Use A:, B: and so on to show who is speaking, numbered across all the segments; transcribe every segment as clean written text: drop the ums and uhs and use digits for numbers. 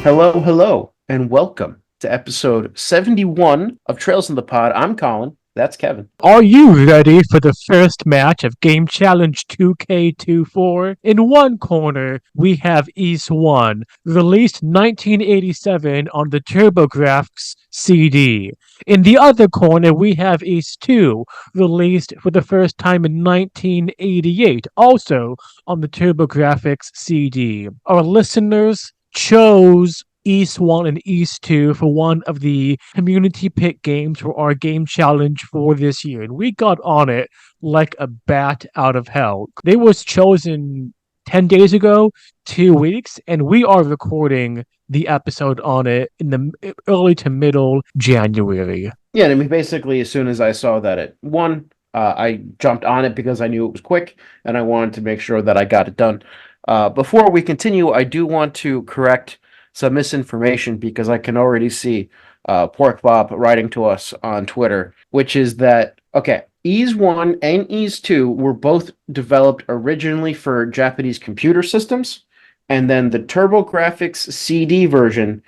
A: Hello, hello, and welcome to episode 71 of Trails in the Pod. I'm Colin. That's Kevin.
B: Are you ready for the first match of Game Challenge 2K24? In one corner, we have East 1, released 1987 on the TurboGrafx CD. In the other corner, we have East 2, released for the first time in 1988, also on the TurboGrafx CD. Our listeners chose East 1 and East 2 for one of the community pick games for our game challenge for this year. And we got on it like a bat out of hell. They was chosen 10 days ago, 2 weeks, and we are recording the episode on it in the early to middle January.
A: Yeah, I mean, basically, as soon as I saw that it won, I jumped on it because I knew it was quick and I wanted to make sure that I got it done. Before we continue, I do want to correct some misinformation because I can already see Pork Bob writing to us on Twitter, which is that, okay, Ease 1 and Ease 2 were both developed originally for Japanese computer systems, and then the TurboGrafx CD version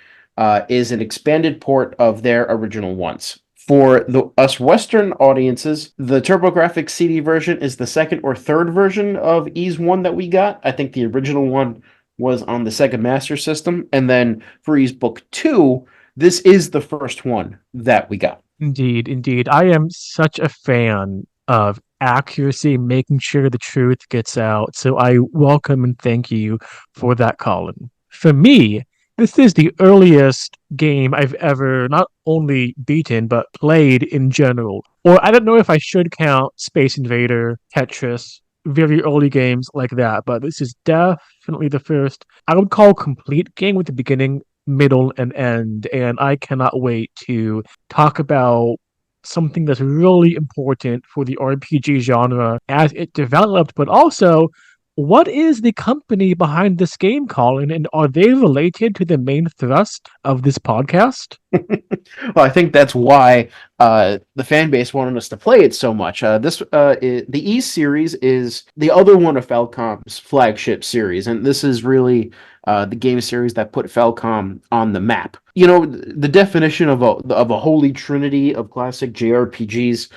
A: is an expanded port of their original ones. For us Western audiences, the TurboGrafx CD version is the second or third version of Ease 1 that we got. I think the original one was on the Sega Master System. And then for Ease Book 2, this is the first one that we got.
B: Indeed, indeed. I am such a fan of accuracy, making sure the truth gets out. So I welcome and thank you for that, Colin. For me, this is the earliest game I've ever not only beaten, but played in general. Or I don't know if I should count Space Invader, Tetris, very early games like that, but this is definitely the first I would call complete game with the beginning, middle, and end. And I cannot wait to talk about something that's really important for the RPG genre as it developed, but also what is the company behind this game, Colin, and are they related to the main thrust of this podcast?
A: Well, I think that's why the fan base wanted us to play it so much. The E series is the other one of Falcom's flagship series, and this is really the game series that put Falcom on the map. You know, the definition of a holy trinity of classic JRPGs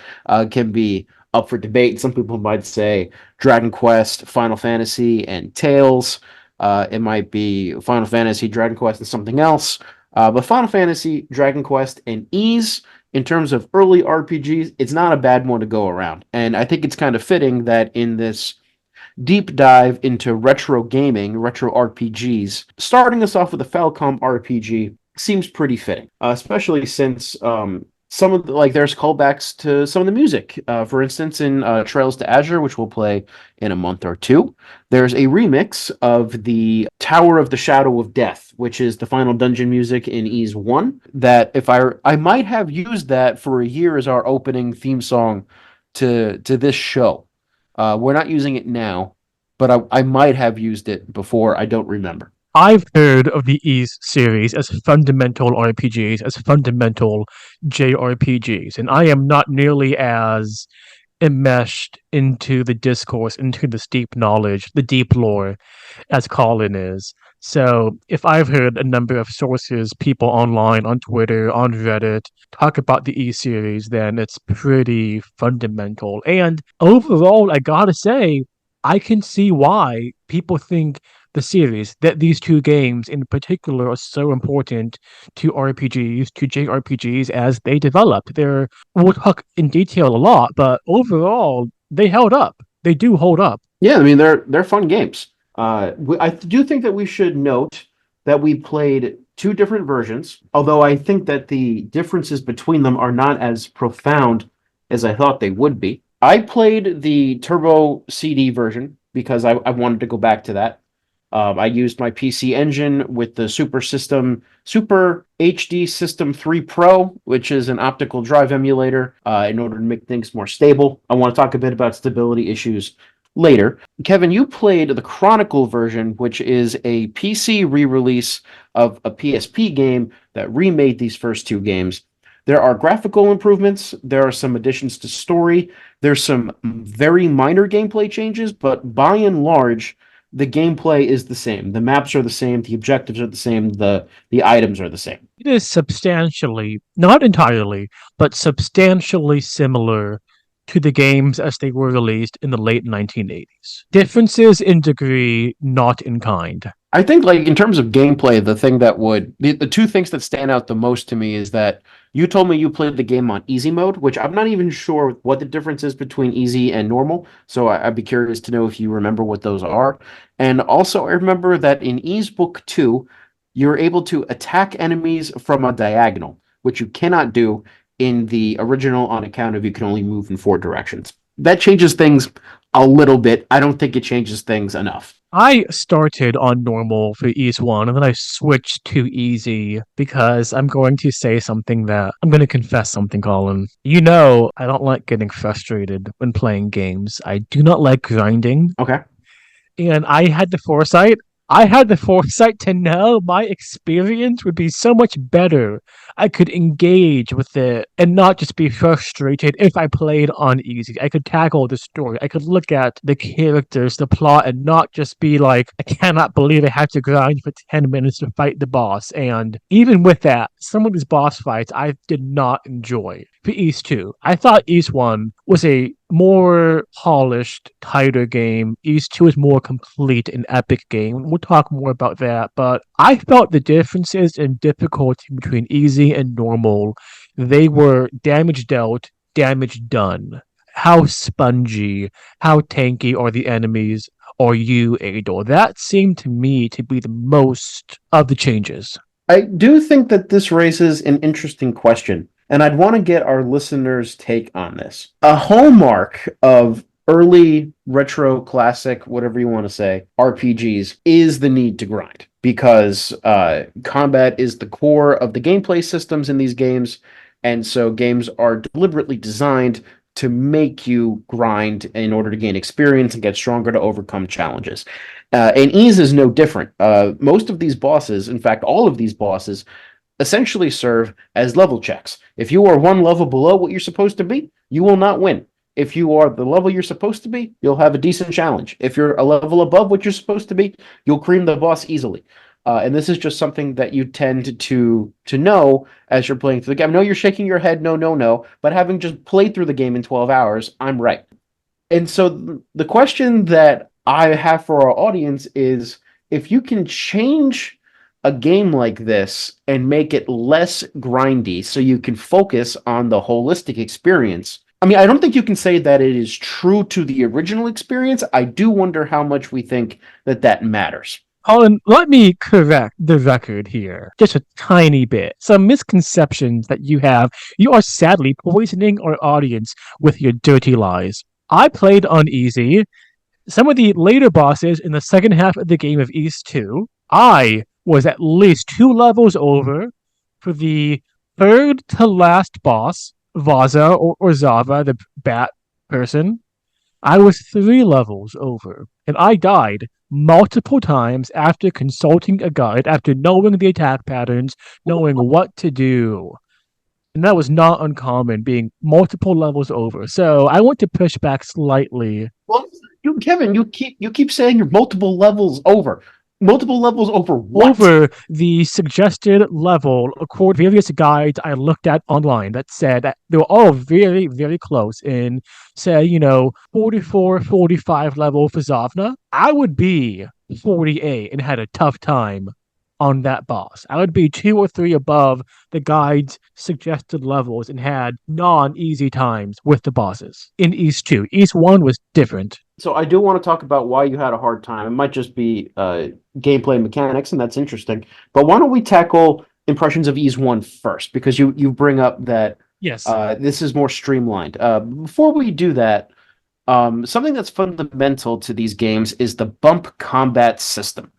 A: can be up for debate. Some people might say Dragon Quest, Final Fantasy, and Tales. It might be Final Fantasy, Dragon Quest, and something else. But Final Fantasy, Dragon Quest, and Ys, in terms of early RPGs, it's not a bad one to go around. And I think it's kind of fitting that in this deep dive into retro gaming, retro RPGs, starting us off with a Falcom RPG seems pretty fitting, especially since some of there's callbacks to some of the music. For instance, in Trails to Azure, which we'll play in a month or two, there's a remix of the Tower of the Shadow of Death, which is the final dungeon music in Ease 1. That if I might have used that for a year as our opening theme song to this show. We're not using it now, but I might have used it before. I don't remember.
B: I've heard of the Ys series as fundamental RPGs, as fundamental JRPGs, and I am not nearly as enmeshed into the discourse, into the deep knowledge, the deep lore, as Colin is. So if I've heard a number of sources, people online, on Twitter, on Reddit, talk about the E series, then it's pretty fundamental. And overall, I gotta say, I can see why people think the series, that these two games in particular are so important to RPGs, to JRPGs as they developed. We'll talk in detail a lot, but overall, they held up. They do hold up.
A: Yeah, I mean they're fun games. I do think that we should note that we played two different versions, although I think that the differences between them are not as profound as I thought they would be. I played the Turbo CD version because I wanted to go back to that. I used my PC Engine with the Super HD System 3 Pro, which is an optical drive emulator, in order to make things more stable. I want to talk a bit about stability issues later. Kevin, you played the Chronicle version, which is a PC re-release of a PSP game that remade these first two games. There are graphical improvements, there are some additions to story, there's some very minor gameplay changes, but by and large, the gameplay is the same. The maps are the same, the objectives are the same, the items are the same.
B: It is substantially, not entirely, but substantially similar to the games as they were released in the late 1980s. Differences in degree, not in kind.
A: I think, like, in terms of gameplay, the two things that stand out the most to me is that you told me you played the game on easy mode, which I'm not even sure what the difference is between easy and normal. So I'd be curious to know if you remember what those are. And also, I remember that in Ease Book 2, you're able to attack enemies from a diagonal, which you cannot do in the original on account of you can only move in four directions. That changes things a little bit. I don't think it changes things enough.
B: I started on normal for Ease 1 and then I switched to easy because I'm going to say something that I'm going to confess something, Colin. You know, I don't like getting frustrated when playing games. I do not like grinding.
A: Okay.
B: And I had the foresight to know my experience would be so much better. I could engage with it and not just be frustrated if I played on easy. I could tackle the story. I could look at the characters, the plot, and not just be like, I cannot believe I have to grind for 10 minutes to fight the boss. And even with that, some of these boss fights I did not enjoy. For East 2, I thought East 1 was a more polished, tighter game. East 2 is more complete and epic game. We'll talk more about that, but I felt the differences in difficulty between easy and normal. They were damage dealt, damage done. How spongy, how tanky are the enemies? Are you, Ador? That seemed to me to be the most of the changes.
A: I do think that this raises an interesting question, and I'd want to get our listeners' take on this. A hallmark of early retro classic, whatever you want to say, RPGs is the need to grind because combat is the core of the gameplay systems in these games, and so games are deliberately designed to make you grind in order to gain experience and get stronger to overcome challenges. And Ease is no different. Most of these bosses, in fact, all of these bosses, essentially serve as level checks. If you are one level below what you're supposed to be, you will not win. If you are the level you're supposed to be, you'll have a decent challenge. If you're a level above what you're supposed to be, you'll cream the boss easily. And this is just something that you tend to know as you're playing through the game. I know you're shaking your head, no, no, no, but having just played through the game in 12 hours, I'm right. And so the question that I have for our audience is if you can change a game like this and make it less grindy so you can focus on the holistic experience. I mean, I don't think you can say that it is true to the original experience. I do wonder how much we think that that matters.
B: Colin, let me correct the record here just a tiny bit. Some misconceptions that you have. You are sadly poisoning our audience with your dirty lies. I played on easy. Some of the later bosses in the second half of the game of East 2, I was at least two levels over for the third to last boss, Vaza or Zava, the bat person. I was three levels over, and I died multiple times after consulting a guide, after knowing the attack patterns, knowing what to do. And that was not uncommon, being multiple levels over. So I want to push back slightly.
A: Well, Kevin, you keep saying you're multiple levels over. Multiple levels over what?
B: Over the suggested level, according to various guides I looked at online that said that they were all very, very close in, say, 44, 45 level for Zavna. I would be 48 and had a tough time on that boss. I would be two or three above the guide's suggested levels and had non-easy times with the bosses in East 2. East 1 was different.
A: So I do want to talk about why you had a hard time. It might just be gameplay mechanics, and that's interesting. But why don't we tackle impressions of Ease 1 first? Because you bring up that
B: Yes.
A: this is more streamlined. Before we do that, something that's fundamental to these games is the bump combat system,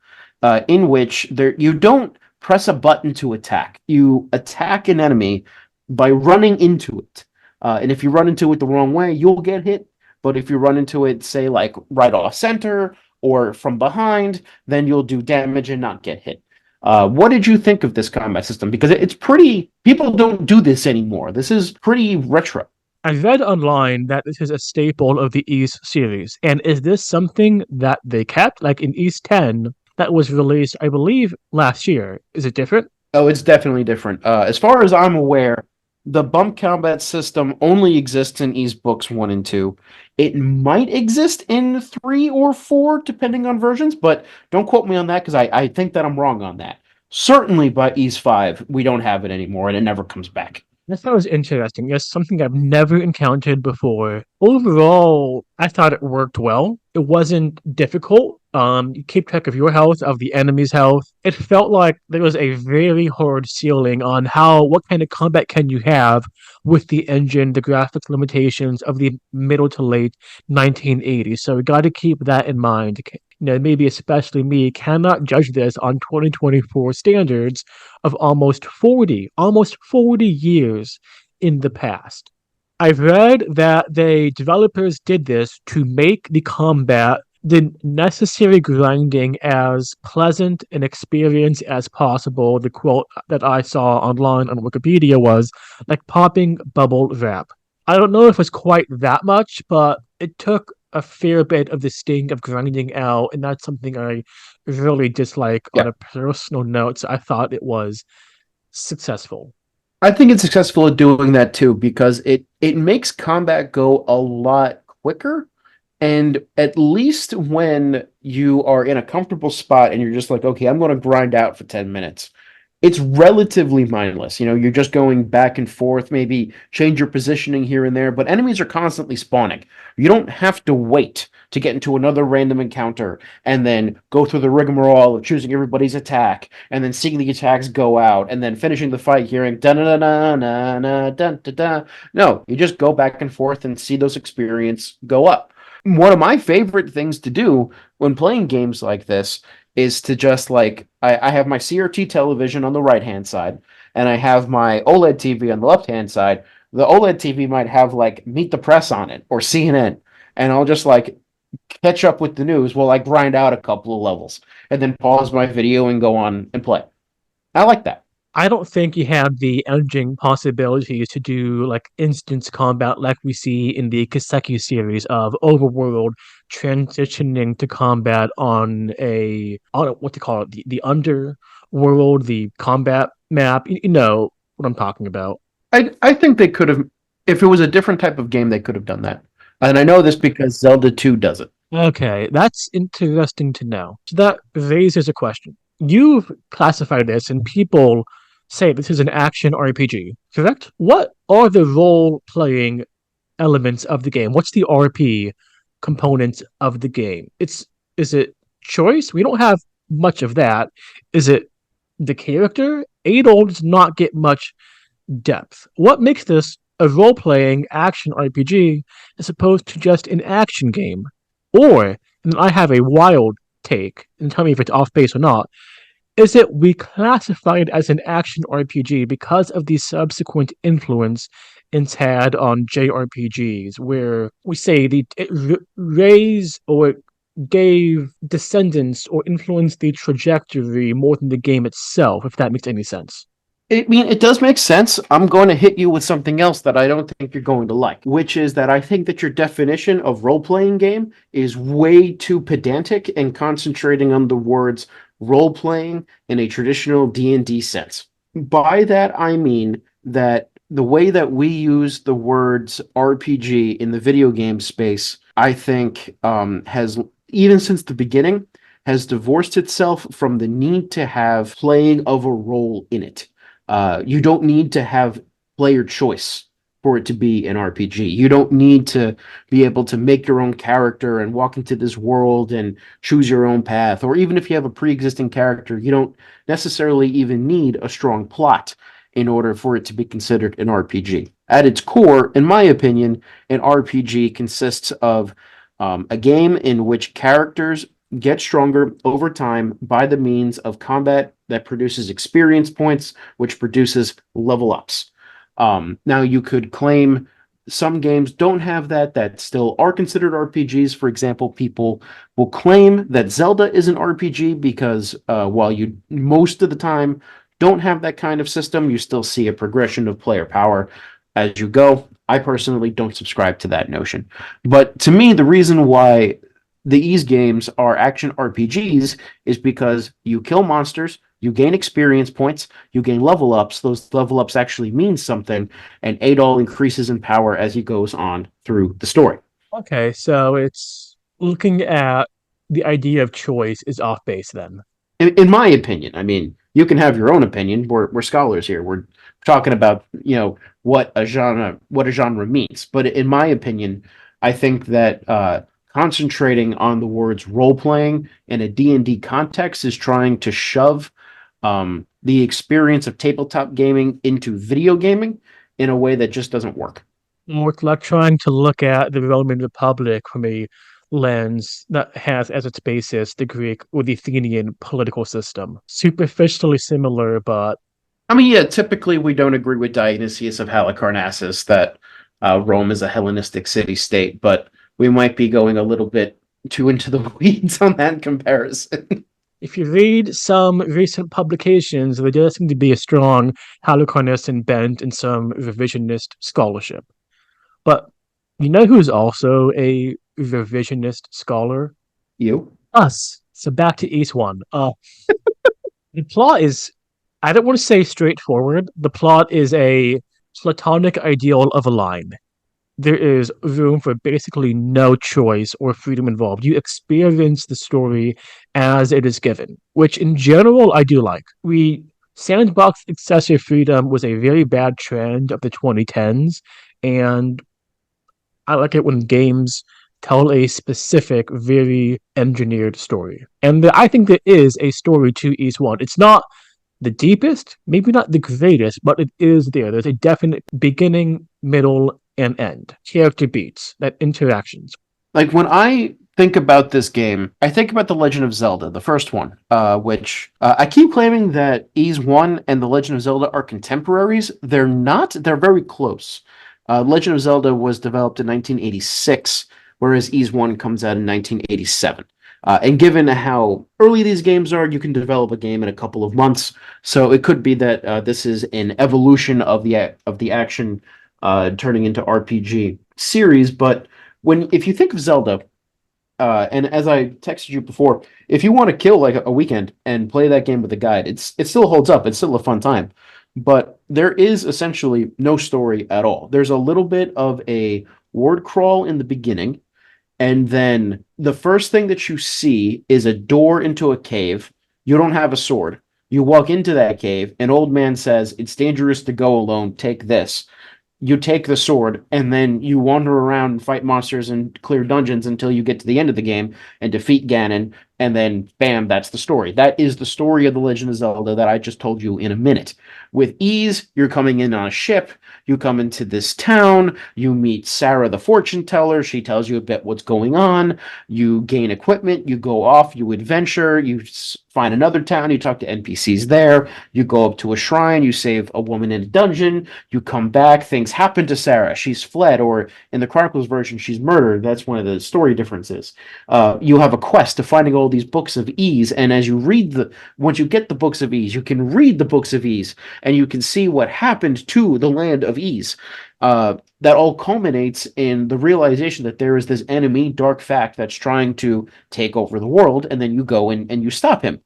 A: in which you don't press a button to attack. You attack an enemy by running into it. And if you run into it the wrong way, you'll get hit. But if you run into it, say, like right off center or from behind, then you'll do damage and not get hit. What did you think of this combat system? Because it's pretty, people don't do this anymore. This is pretty retro.
B: I read online that this is a staple of the East series. And is this something that they kept? Like in East 10, that was released, I believe, last year. Is it different?
A: Oh, it's definitely different. As far as I'm aware, the bump combat system only exists in Ys books 1 and 2. It might exist in 3 or 4, depending on versions, but don't quote me on that because I think that I'm wrong on that. Certainly by Ys 5, we don't have it anymore, and it never comes back.
B: I thought it was interesting. It's something I've never encountered before. Overall, I thought it worked well. It wasn't difficult. You keep track of your health, of the enemy's health. It felt like there was a very hard ceiling on what kind of combat can you have with the engine, the graphics limitations of the middle to late 1980s. So we got to keep that in mind. Maybe especially me cannot judge this on 2024 standards of almost 40 years in the past. I've read that the developers did this to make the combat, the necessary grinding, as pleasant an experience as possible. The quote that I saw online on Wikipedia was like popping bubble wrap. I don't know if it's quite that much, but it took a fair bit of the sting of grinding out, and that's something I really dislike on
A: Yeah.
B: a personal note. So I thought it was successful.
A: I think it's successful at doing that too because it makes combat go a lot quicker. And at least when you are in a comfortable spot and you're just like, okay, I'm going to grind out for 10 minutes, it's relatively mindless. You're just going back and forth, maybe change your positioning here and there, but enemies are constantly spawning. You don't have to wait to get into another random encounter and then go through the rigmarole of choosing everybody's attack and then seeing the attacks go out and then finishing the fight hearing da da da da da da da da. No, you just go back and forth and see those experience go up. One of my favorite things to do when playing games like this is to just like I have my CRT television on the right hand side and I have my OLED TV on the left hand side. The OLED TV might have like Meet the Press on it or CNN, and I'll just like catch up with the news while I grind out a couple of levels and then pause my video and go on and play. I like that.
B: I don't think you have the engine possibilities to do like instance combat like we see in the Kiseki series of overworld transitioning to combat on what to call it, the underworld, the combat map. You know what I'm talking about.
A: I think they could have, if it was a different type of game, they could have done that. And I know this because Zelda 2 does it.
B: Okay, that's interesting to know. So that raises a question. You've classified this, and people say this is an action RPG, correct? What are the role playing elements of the game? What's the RP components of the game? Is it choice? We don't have much of that. Is it the character? Adol does not get much depth. What makes this a role playing action RPG as opposed to just an action game? Or, and I have a wild take, and tell me if it's off base or not, is it we classify it as an action RPG because of the subsequent influence it's had on JRPGs, where we say it raised or it gave descendants or influenced the trajectory more than the game itself, if that makes any sense.
A: I mean, it does make sense. I'm going to hit you with something else that I don't think you're going to like, which is that I think that your definition of role-playing game is way too pedantic and concentrating on the words role-playing in a traditional D&D sense. By that, I mean that the way that we use the words RPG in the video game space, I think, has, even since the beginning, has divorced itself from the need to have playing of a role in it. You don't need to have player choice for it to be an RPG. You don't need to be able to make your own character and walk into this world and choose your own path. Or even if you have a pre-existing character, you don't necessarily even need a strong plot in order for it to be considered an RPG. At its core, in my opinion, an RPG consists of a game in which characters get stronger over time by the means of combat that produces experience points, which produces level ups. Now, you could claim some games don't have that still are considered RPGs. For example, people will claim that Zelda is an RPG because while you most of the time don't have that kind of system, you still see a progression of player power. as you go. I personally don't subscribe to that notion. But to me, the reason why the Ys games are action RPGs is because you kill monsters, you gain experience points, you gain level ups. Those level ups actually mean something, and Adol increases in power as he goes on through the story.
B: Okay, so it's looking at the idea of choice is off base then.
A: In my opinion, I mean, you can have your own opinion. We're scholars here. We're talking about what a genre means. But in my opinion, I think that concentrating on the words role playing in a D&D context is trying to shove the experience of tabletop gaming into video gaming in a way that just doesn't work.
B: Or it's like trying to look at the Roman Republic from a lens that has as its basis the Greek or the Athenian political system. Superficially similar, but
A: I mean, yeah, typically we don't agree with Dionysius of Halicarnassus that Rome is a Hellenistic city-state, but we might be going a little bit too into the weeds on that comparison.
B: if you read some recent publications, there does seem to be a strong Halicarnassian bent in some revisionist scholarship. But you know who's also a revisionist scholar?
A: You?
B: Us. So back to East One. The plot is, I don't want to say straightforward. The plot is a platonic ideal of a line. There is room for basically no choice or freedom involved. You experience the story as it is given, which in general I do like. We Sandbox excessive freedom was a very bad trend of the 2010s, and I like it when games tell a specific, very engineered story. And I think there is a story to each one. It's not the deepest, maybe not the greatest, but it is there. There's a definite beginning, middle, and end. Character beats, that interactions.
A: Like when I think about this game, I think about The Legend of Zelda, the first one, which I keep claiming that Ys 1 and The Legend of Zelda are contemporaries. They're not, they're very close. Legend of Zelda was developed in 1986, whereas Ys 1 comes out in 1987. And given how early these games are, you can develop a game in a couple of months. So it could be that this is an evolution of the action turning into RPG series. But if you think of Zelda, and as I texted you before, if you want to kill like a weekend and play that game with a guide, it still holds up. It's still a fun time. But there is essentially no story at all. There's a little bit of a word crawl in the beginning, and then the first thing that you see is a door into a cave. You don't have a sword. You walk into that cave, an old man says, "It's dangerous to go alone. Take this." You take the sword and then you wander around and fight monsters and clear dungeons until you get to the end of the game and defeat Ganon, and then bam, that's the story. That is the story of The Legend of Zelda that I just told you in a minute. With Ys, you're coming in on a ship, you come into this town, you meet Sarah the fortune teller, she tells you a bit what's going on, you gain equipment, you go off, you adventure, you find another town, you talk to NPCs there, you go up to a shrine, you save a woman in a dungeon, you come back, things happen to Sarah, she's fled, or in the Chronicles version, she's murdered. That's one of the story differences. You have a quest to finding all these books of Ys, and as you once you get the books of Ys, you can read the books of Ys, and you can see what happened to the land of Ys. That all culminates in the realization that there is this enemy, Dark Fact, that's trying to take over the world, and then you go and you stop him.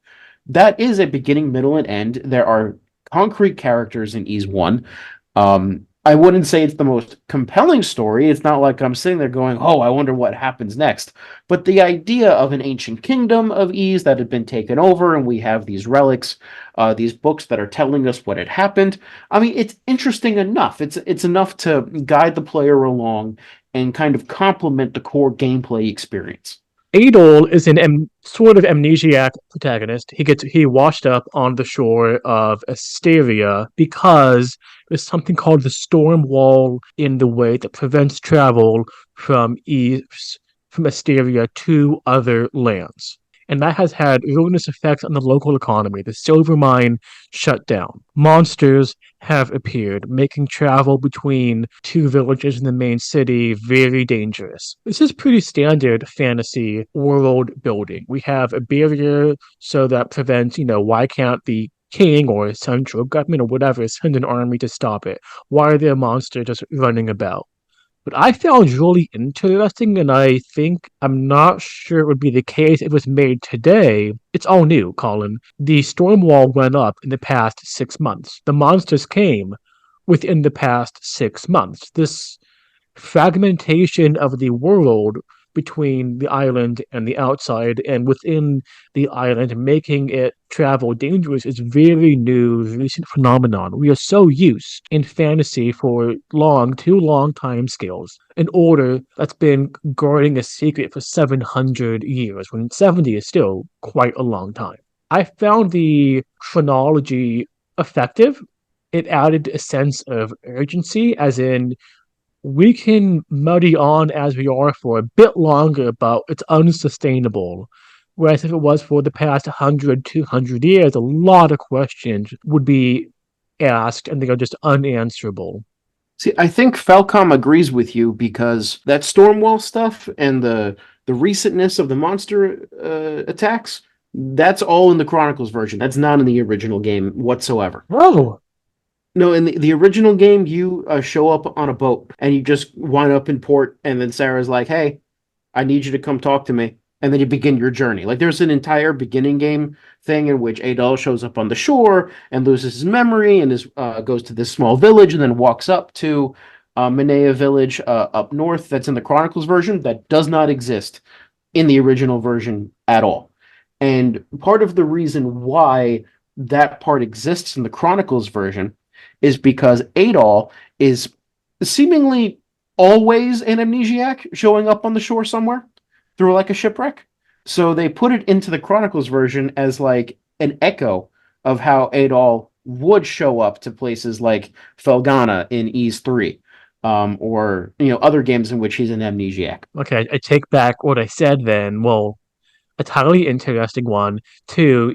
A: That is a beginning, middle, and end. There are concrete characters in Ys 1. I wouldn't say it's the most compelling story. It's not like I'm sitting there going, oh, I wonder what happens next. But the idea of an ancient kingdom of Ys that had been taken over, and we have these relics, these books that are telling us what had happened. I mean, it's interesting enough. It's enough to guide the player along and kind of complement the core gameplay experience.
B: Adol is an sort of amnesiac protagonist. He washed up on the shore of Asteria because there's something called the storm wall in the way that prevents travel from east from Asteria to other lands. And that has had ruinous effects on the local economy. The silver mine shut down. Monsters have appeared, making travel between two villages in the main city very dangerous. This is pretty standard fantasy world building. We have a barrier so that prevents, why can't the king or central government or whatever send an army to stop it. Why are there monsters just running about? What I found really interesting, and I think I'm not sure it would be the case if it was made today, it's all new, Colin. The storm wall went up in the past 6 months. The monsters came within the past 6 months. This fragmentation of the world between the island and the outside and within the island, making it travel dangerous, is very new, recent phenomenon. We are so used in fantasy for too long time scales, an order that's been guarding a secret for 700 years, when 70 is still quite a long time. I found the chronology effective. It added a sense of urgency, as in we can muddy on as we are for a bit longer, but it's unsustainable. Whereas if it was for the past 100, 200 years, a lot of questions would be asked and they are just unanswerable.
A: See, I think Falcom agrees with you because that Stormwall stuff and the recentness of the monster attacks, that's all in the Chronicles version. That's not in the original game whatsoever.
B: Oh,
A: No, in the original game, you show up on a boat and you just wind up in port, and then Sarah's like, "Hey, I need you to come talk to me," and then you begin your journey. Like there's an entire beginning game thing in which Adol shows up on the shore and loses his memory and goes to this small village and then walks up to Minea village up north. That's in the Chronicles version. That does not exist in the original version at all. And part of the reason why that part exists in the Chronicles version is because Adol is seemingly always an amnesiac showing up on the shore somewhere through like a shipwreck. So they put it into the Chronicles version as like an echo of how Adol would show up to places like Felgana in Ys 3, or other games in which he's an amnesiac.
B: okay. I take back what I said then. Well, a totally interesting one. Two,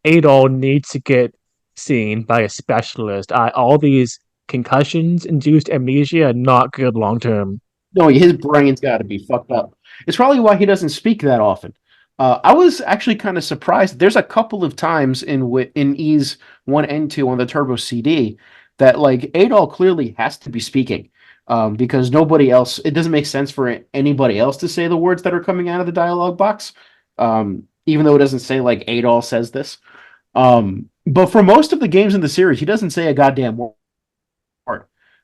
B: Adol needs to get seen by a specialist. All these concussions induced amnesia are not good long term.
A: No, his brain's got to be fucked up. It's probably why he doesn't speak that often. I was actually kind of surprised. There's a couple of times in Ys 1 and 2 on the Turbo CD that like Adol clearly has to be speaking, because nobody else. It doesn't make sense for anybody else to say the words that are coming out of the dialogue box, even though it doesn't say like Adol says this. But for most of the games in the series, he doesn't say a goddamn word.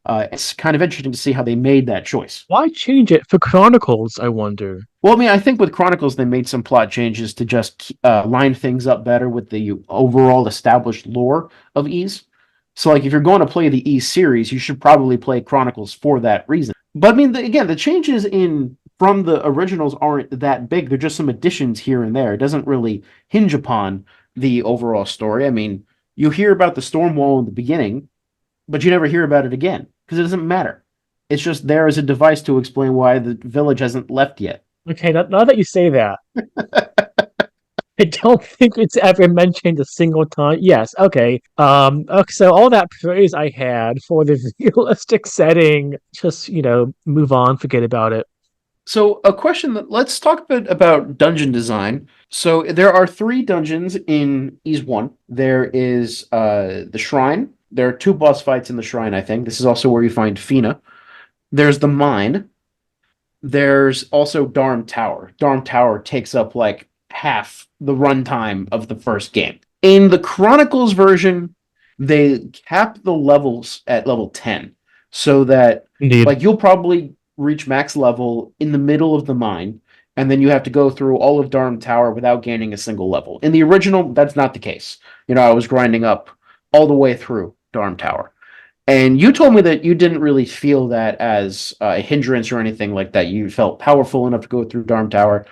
A: It's kind of interesting to see how they made that choice.
B: Why change it for Chronicles, I wonder?
A: Well, I mean, I think with Chronicles they made some plot changes to just line things up better with the overall established lore of Ys. So, like, if you're going to play the Ys series, you should probably play Chronicles for that reason. But I mean, again, the changes in from the originals aren't that big. They're just some additions here and there. It doesn't really hinge upon the overall story. I mean, you hear about the Stormwall in the beginning, but you never hear about it again because it doesn't matter. It's just there as a device to explain why the village hasn't left yet.
B: Okay, now that you say that, I don't think it's ever mentioned a single time. Yes, okay. Okay, so all that praise I had for the realistic setting, just move on, forget about it.
A: So, a question that let's talk a bit about dungeon design. So, there are three dungeons in Ys 1. There is the Shrine. There are two boss fights in the Shrine, I think. This is also where you find Fina. There's the Mine. There's also Darm Tower. Darm Tower takes up like half the runtime of the first game. In the Chronicles version, they cap the levels at level 10 so that
B: Indeed.
A: like you'll probably reach max level in the middle of the mine, and then you have to go through all of Darm Tower without gaining a single level. In the original, that's not the case. I was grinding up all the way through Darm Tower. And you told me that you didn't really feel that as a hindrance or anything like that. You felt powerful enough to go through Darm Tower,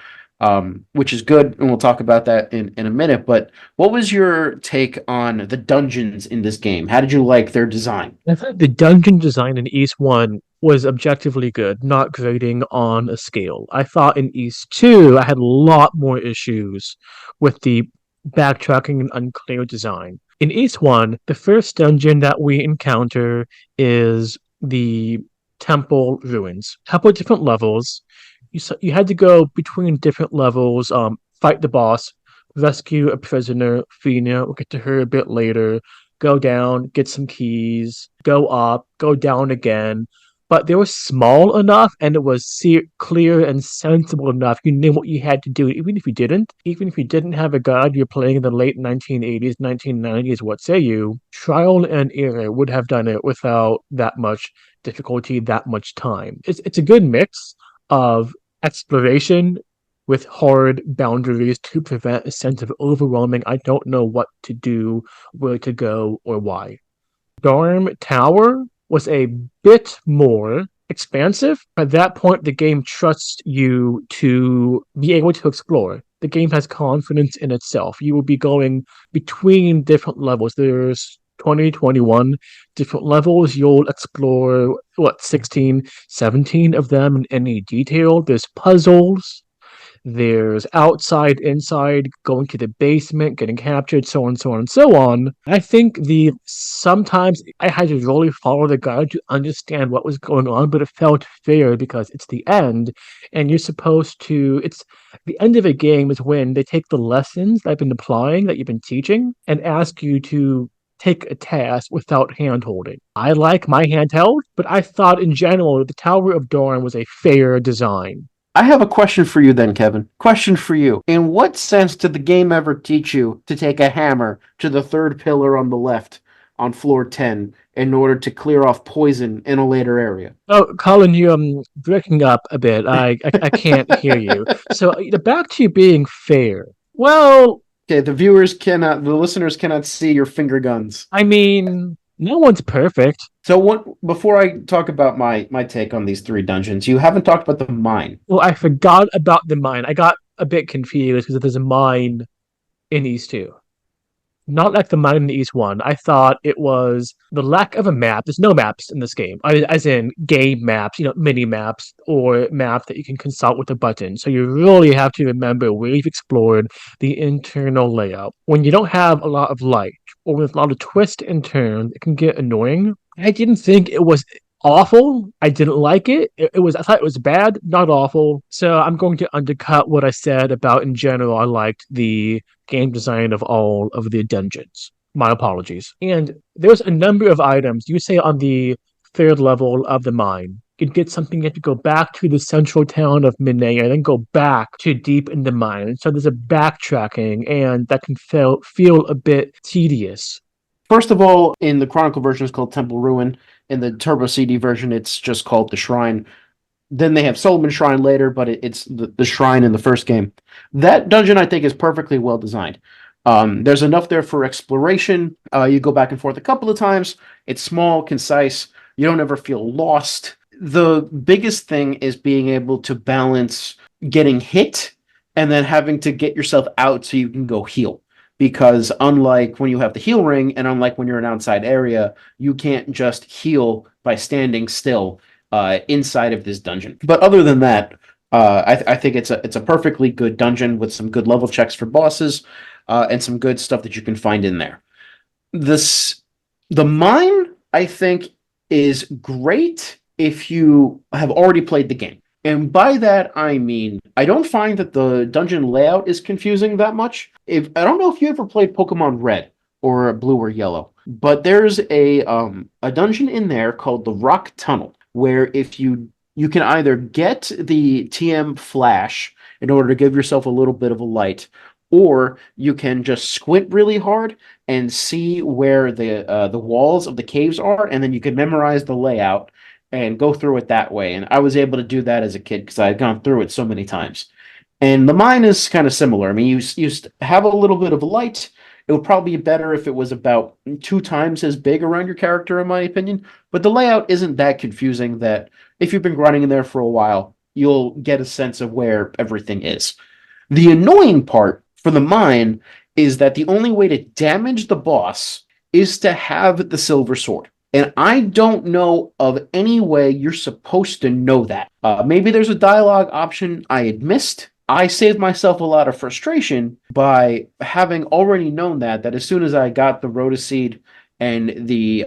A: which is good, and we'll talk about that in a minute. But what was your take on the dungeons in this game? How did you like their design?
B: I thought the dungeon design in East 1 was objectively good, not grading on a scale. I thought in East 2, I had a lot more issues with the backtracking and unclear design. In East 1, the first dungeon that we encounter is the temple ruins. A couple of different levels. You had to go between different levels, fight the boss rescue a prisoner, Fina. We'll get to her a bit later. Go down, get some keys, go up, go down again. But they were small enough and it was clear and sensible enough. You knew what you had to do, even if you didn't. Even if you didn't have a guide, you're playing in the late 1980s, 1990s, what say you? Trial and error would have done it without that much difficulty, that much time. It's a good mix of exploration with hard boundaries to prevent a sense of overwhelming, I don't know what to do, where to go, or why. Dorm Tower was a bit more expansive. At that point, the game trusts you to be able to explore. The game has confidence in itself. You will be going between different levels. There's 20, 21 different levels. You'll explore, 16, 17 of them in any detail. There's puzzles. There's outside, inside, going to the basement, getting captured, so on, so on, and so on. I think the sometimes I had to really follow the guide to understand what was going on, but it felt fair because it's the end, and you're supposed to. It's the end of a game is when they take the lessons that I've been applying, that you've been teaching, and ask you to take a task without hand holding. I like my handheld, but I thought in general the Tower of Dawn was a fair design.
A: I have a question for you then, Kevin. Question for you. In what sense did the game ever teach you to take a hammer to the third pillar on the left on floor 10 in order to clear off poison in a later area?
B: Oh, Colin, you're breaking up a bit. I can't hear you. So back to you being fair. Well,
A: Okay, the listeners cannot see your finger guns.
B: I mean, no one's perfect.
A: So what before I talk about my take on these three dungeons, you haven't talked about the mine.
B: Well, I forgot about the mine. I got a bit confused because there's a mine in East 2. Not like the mine in the East one. I thought it was the lack of a map. There's no maps in this game, as in game maps, mini maps or maps that you can consult with a button. So you really have to remember where you've explored the internal layout. When you don't have a lot of light or with a lot of twists and turns, it can get annoying. I didn't think it was awful. I didn't like it. I thought it was bad, not awful. So I'm going to undercut what I said about in general. I liked the game design of all of the dungeons. My apologies. And there's a number of items. You say on the third level of the mine, you get something, you have to go back to the central town of Minea and then go back to deep in the mine. And so there's a backtracking, and that can feel a bit tedious.
A: First of all, in the Chronicle version, it's called Temple Ruin. In the Turbo CD version, it's just called the Shrine. Then they have Solomon Shrine later, but it's the Shrine in the first game. That dungeon, I think, is perfectly well designed. There's enough there for exploration. You go back and forth a couple of times. It's small, concise. You don't ever feel lost. The biggest thing is being able to balance getting hit and then having to get yourself out so you can go heal. Because unlike when you have the heal ring and unlike when you're in an outside area, you can't just heal by standing still inside of this dungeon. But other than that, I think it's a perfectly good dungeon with some good level checks for bosses and some good stuff that you can find in there. The mine, I think, is great if you have already played the game. And by that I mean I don't find that the dungeon layout is confusing that much. If I don't know if you ever played Pokemon Red or Blue or Yellow, but there's a dungeon in there called the Rock Tunnel where if you can either get the TM flash in order to give yourself a little bit of a light, or you can just squint really hard and see where the walls of the caves are, and then you can memorize the layout and go through it that way. And I was able to do that as a kid because I had gone through it so many times. And the mine is kind of similar. I mean, you have a little bit of a light. It would probably be better if it was about 2 times as big around your character, in my opinion. But the layout isn't that confusing that if you've been grinding in there for a while, you'll get a sense of where everything is. The annoying part for the mine is that the only way to damage the boss is to have the silver sword. And I don't know of any way you're supposed to know that. Maybe there's a dialogue option I had missed. I saved myself a lot of frustration by having already known that as soon as I got the Rotoseed and the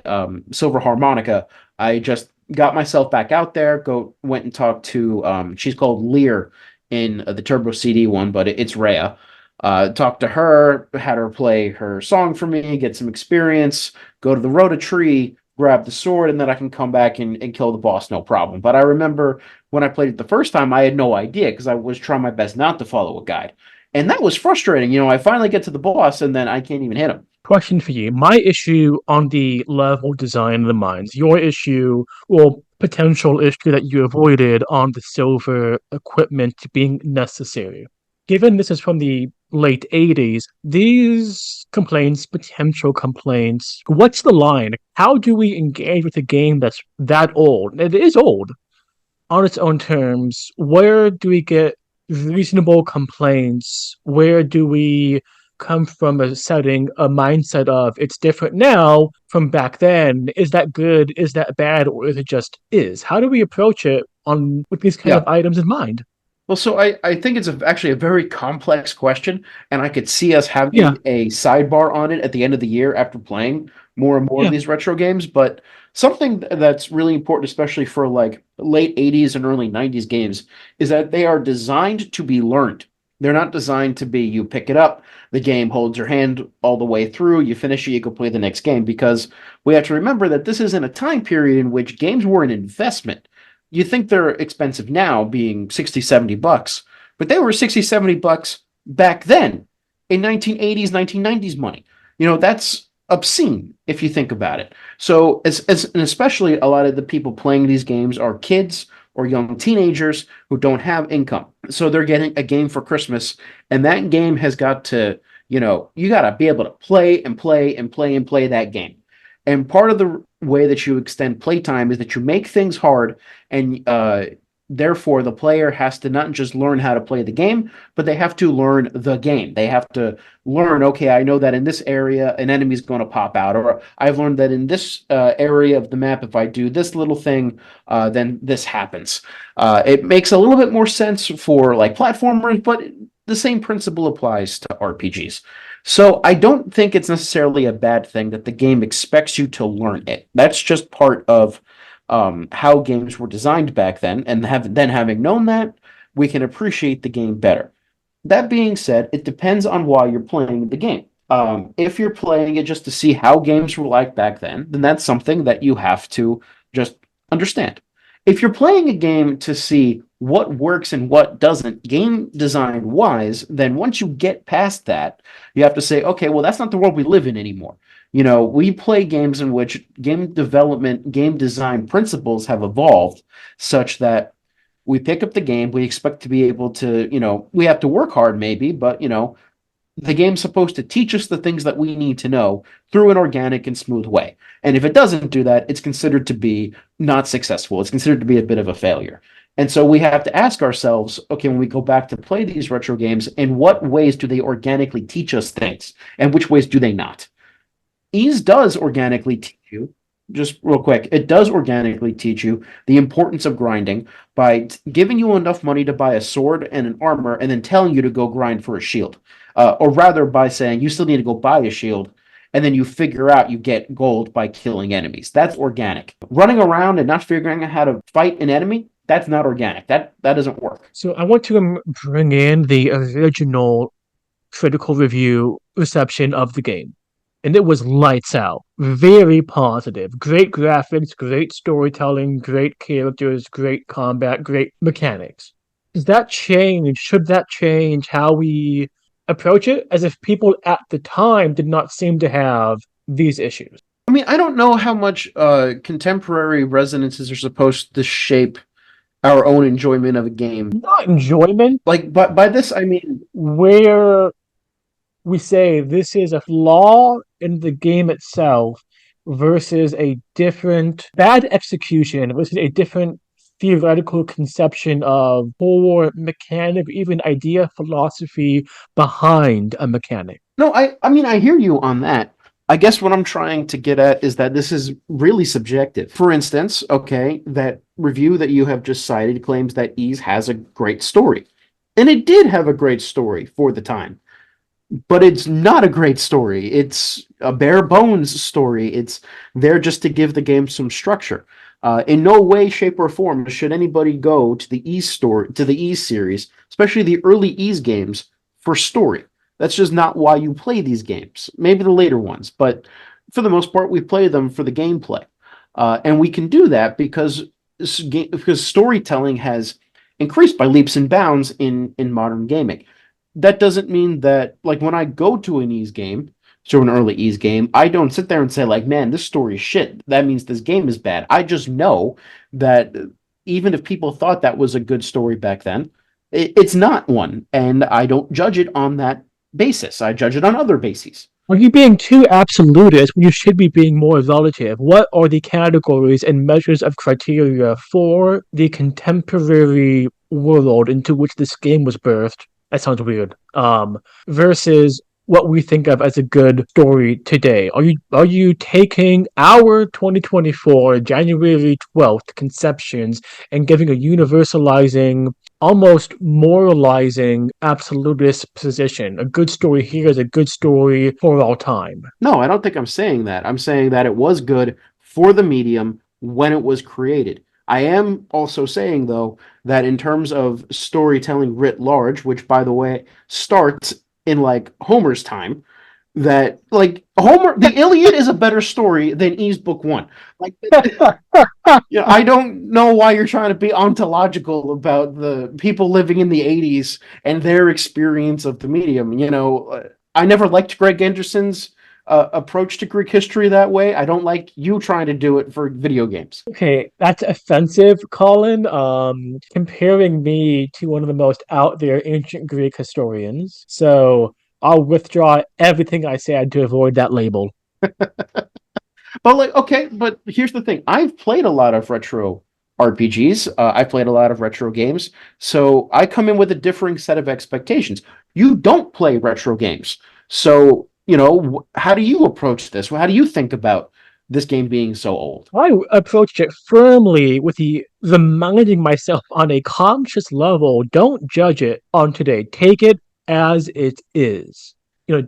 A: Silver Harmonica, I just got myself back out there, went and talked to, she's called Lear in the Turbo CD one, but it's Rhea. Talked to her, had her play her song for me, get some experience, go to the Rota tree, grab the sword, and then I can come back and kill the boss, no problem. But I remember when I played it the first time, I had no idea because I was trying my best not to follow a guide. And that was frustrating. I finally get to the boss and then I can't even hit him.
B: Question for you. My issue on the level design of the mines, your issue, or potential issue that you avoided on the silver equipment being necessary. Given this is from the late 80s, these complaints, potential complaints, what's the line? How do we engage with a game that's that old? It is old on its own terms. Where do we get reasonable complaints? Where do we come from a setting, a mindset of it's different now from back then? Is that good? Is that bad? Or is it just is? How do we approach it on with these kind of
A: Yeah.
B: items in mind?
A: Well, so I think it's actually a very complex question, and I could see us
B: Yeah,
A: having a sidebar on it at the end of the year after playing more and more of
B: yeah.
A: these retro games. But something that's really important, especially for like late 80s and early 90s games, is that they are designed to be learned. They're not designed to be you pick it up, the game holds your hand all the way through, you finish it, you go play the next game, because we have to remember that this is in a time period in which games were an investment. You think they're expensive now, being 60, $70, but they were 60, $70 back then in 1980s, 1990s money. That's obscene if you think about it. So, and especially a lot of the people playing these games are kids or young teenagers who don't have income. So they're getting a game for Christmas, and that game has got to, you got to be able to play and play and play and play that game. And part of the way that you extend playtime is that you make things hard, and therefore the player has to not just learn how to play the game, but they have to learn the game. They have to learn, okay, I know that in this area an enemy's going to pop out, or I've learned that in this area of the map, if I do this little thing, then this happens. It makes a little bit more sense for like platformers, but the same principle applies to RPGs. So I don't think it's necessarily a bad thing that the game expects you to learn it. That's just part of how games were designed back then, and having known that, we can appreciate the game better. That being said, it depends on why you're playing the game. If you're playing it just to see how games were like back then that's something that you have to just understand. If you're playing a game to see what works and what doesn't, game design wise, then once you get past that, you have to say, okay, well, that's not the world we live in anymore. We play games in which game development, game design principles have evolved such that we pick up the game, we expect to be able to, we have to work hard maybe, but the game's supposed to teach us the things that we need to know through an organic and smooth way. And if it doesn't do that, it's considered to be not successful. It's considered to be a bit of a failure. And so we have to ask ourselves, okay, when we go back to play these retro games, in what ways do they organically teach us things? And which ways do they not? Ease does organically teach you, just real quick, it does organically teach you the importance of grinding by giving you enough money to buy a sword and an armor and then telling you to go grind for a shield. Or rather, by saying you still need to go buy a shield and then you figure out you get gold by killing enemies. That's organic. Running around and not figuring out how to fight an enemy, that's not organic. That doesn't work.
B: So I want to bring in the original critical review reception of the game. And it was lights out. Very positive. Great graphics, great storytelling, great characters, great combat, great mechanics. Does that change? Should that change how we approach it? As if people at the time did not seem to have these issues.
A: I mean, I don't know how much contemporary resonances are supposed to shape our own enjoyment of a game.
B: Not enjoyment,
A: Like, but by this, I mean,
B: where we say this is a flaw in the game itself versus a different bad execution versus a different theoretical conception of core mechanic, even idea philosophy behind a mechanic.
A: no, I mean, I hear you on that. I guess what I'm trying to get at is that this is really subjective. For instance, okay, that review that you have just cited claims that Ease has a great story. And it did have a great story for the time, but it's not a great story. It's a bare bones story. It's there just to give the game some structure. In no way, shape, or form should anybody go to the Ease series, especially the early Ease games, for story. That's just not why you play these games. Maybe the later ones, but for the most part, we play them for the gameplay. And we can do that because storytelling has increased by leaps and bounds in modern gaming. That doesn't mean that, like, when I go to an ease game, to an early ease game, I don't sit there and say, like, man, this story is shit. That means this game is bad. I just know that even if people thought that was a good story back then, it's not one. And I don't judge it on that basis. I judge it on other bases.
B: Are you being too absolutist when you should be being more relative? What are the categories and measures of criteria for the contemporary world into which this game was birthed? That sounds weird. Versus what we think of as a good story today. Are you taking our 2024 January 12th conceptions and giving a universalizing, almost moralizing absolutist position? A good story here is a good story for all time.
A: No, I don't think I'm saying that. I'm saying that it was good for the medium when it was created. I am also saying, though, that in terms of storytelling writ large, which, by the way, starts in like Homer's time, that like Homer, the Iliad is a better story than Eve's Book One. Like, I don't know why you're trying to be ontological about the people living in the '80s and their experience of the medium. I never liked Greg Anderson's approach to Greek history that way. I don't like you trying to do it for video games.
B: Okay, that's offensive, Colin. Comparing me to one of the most out there ancient Greek historians. So I'll withdraw everything I said to avoid that label.
A: But like, okay, but here's the thing: I've played a lot of retro RPGs. I've played a lot of retro games, so I come in with a differing set of expectations. You don't play retro games, so how do you approach this? How do you think about this game being so old?
B: I approached it firmly with the reminding myself on a conscious level, don't judge it on today. Take it as it is.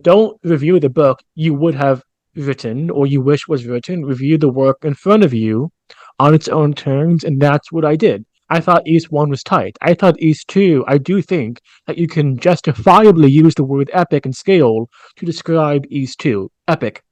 B: Don't review the book you would have written or you wish was written. Review the work in front of you on its own terms, and that's what I did. I thought East 1 was tight. I thought East 2, I do think that you can justifiably use the word epic and scale to describe East 2. Epic,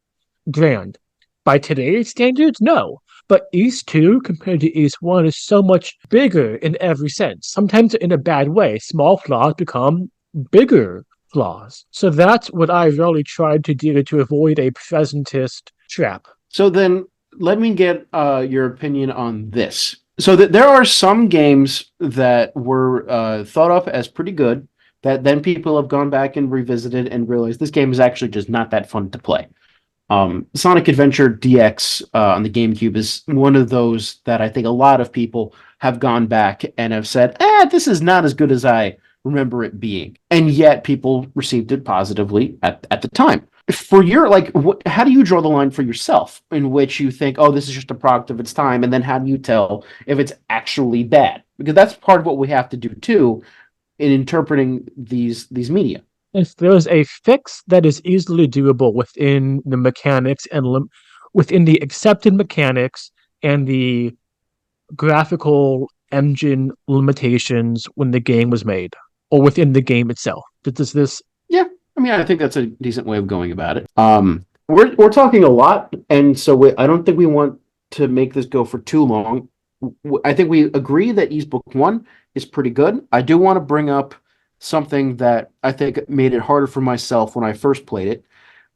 B: grand. By today's standards, no. But East 2 compared to East 1 is so much bigger in every sense. Sometimes in a bad way. Small flaws become bigger flaws. So that's what I really tried to do to avoid a presentist trap.
A: So then, let me get your opinion on this. So that there are some games that were thought of as pretty good that then people have gone back and revisited and realized this game is actually just not that fun to play. Sonic Adventure DX on the GameCube is one of those that I think a lot of people have gone back and have said, this is not as good as I remember it being. And yet people received it positively at the time. For your, like, how do you draw the line for yourself in which you think, oh, this is just a product of its time? And then how do you tell if it's actually bad? Because that's part of what we have to do too in interpreting these media.
B: If there's a fix that is easily doable within the mechanics and within the accepted mechanics and the graphical engine limitations when the game was made or within the game itself. Does this?
A: Yeah, I mean, I think that's a decent way of going about it. We're talking a lot, and so I don't think we want to make this go for too long. I think we agree that East Book One is pretty good. I do want to bring up something that I think made it harder for myself when I first played it.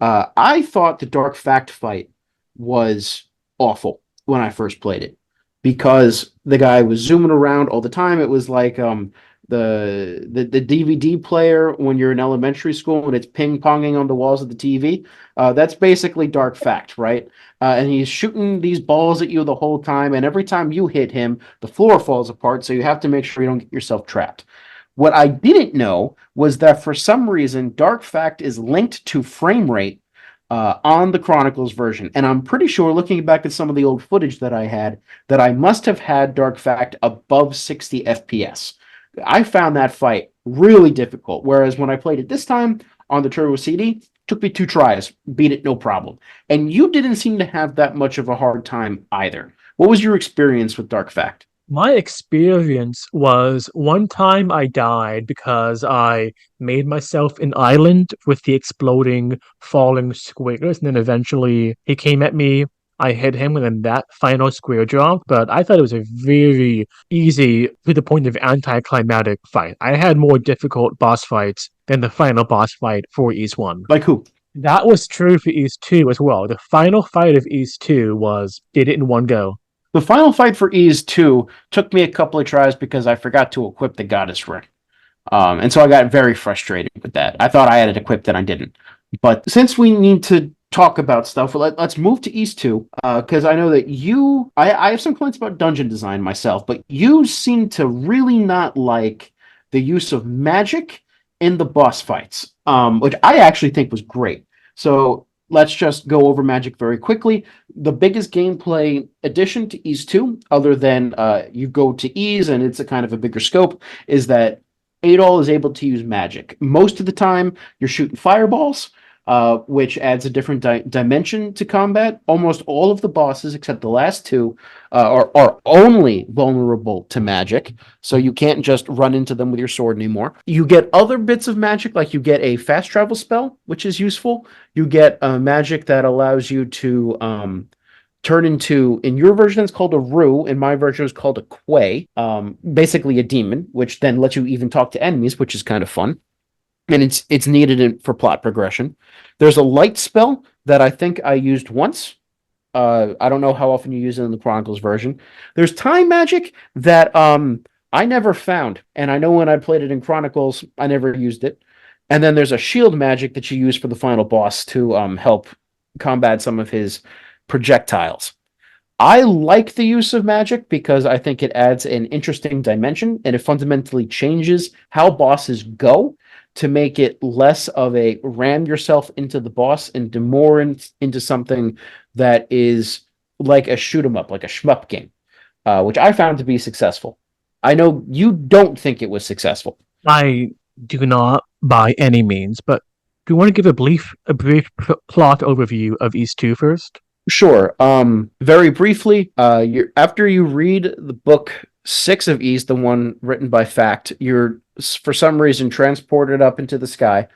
A: I thought the Dark Fact fight was awful when I first played it because the guy was zooming around all the time. It was like the DVD player when you're in elementary school and it's ping ponging on the walls of the TV. That's basically Dark Fact, right? And he's shooting these balls at you the whole time, and every time you hit him, the floor falls apart. So you have to make sure you don't get yourself trapped. What I didn't know was that for some reason, Dark Fact is linked to frame rate on the Chronicles version. And I'm pretty sure, looking back at some of the old footage that I had, that I must have had Dark Fact above 60 FPS. I found that fight really difficult, whereas when I played it this time on the Turbo CD, took me 2 tries, beat it no problem. And you didn't seem to have that much of a hard time either. What was your experience with Dark Fact?
B: My experience was one time I died because I made myself an island with the exploding, falling squares, and then eventually he came at me. I hit him, and then that final square dropped. But I thought it was a very easy, to the point of anticlimactic fight. I had more difficult boss fights than the final boss fight for East 1.
A: Like who?
B: That was true for East 2 as well. The final fight of East 2 was did it in one go.
A: The final fight for Ease 2 took me a couple of tries because I forgot to equip the Goddess Ring. And so I got very frustrated with that. I thought I had it equipped and I didn't. But since we need to talk about stuff, let's move to East 2, because I know that I have some complaints about dungeon design myself, but you seem to really not like the use of magic in the boss fights, which I actually think was great. So let's just go over magic very quickly. The biggest gameplay addition to Ease 2, other than you go to Ease and it's a kind of a bigger scope, is that Adol is able to use magic. Most of the time, you're shooting fireballs, which adds a different dimension to combat. Almost all of the bosses, except the last two, are only vulnerable to magic, so you can't just run into them with your sword anymore. You get other bits of magic, like you get a fast travel spell, which is useful. You get magic that allows you to turn into, in your version it's called a Rue, in my version it's called a Quay, basically a demon, which then lets you even talk to enemies, which is kind of fun. And it's needed for plot progression. There's a light spell that I think I used once. I don't know how often you use it in the Chronicles version. There's time magic that I never found, and I know when I played it in Chronicles, I never used it. And then there's a shield magic that you use for the final boss to help combat some of his projectiles. I like the use of magic because I think it adds an interesting dimension and it fundamentally changes how bosses go to make it less of a ram yourself into the boss and more into something that is like a shoot 'em up, like a shmup game, which I found to be successful. I know you don't think it was successful.
B: I do not by any means, but do you want to give a brief plot overview of East 2 first?
A: Sure. Very briefly, after you read the book 6 of Ease, the one written by Fact, you're for some reason transported up into the sky.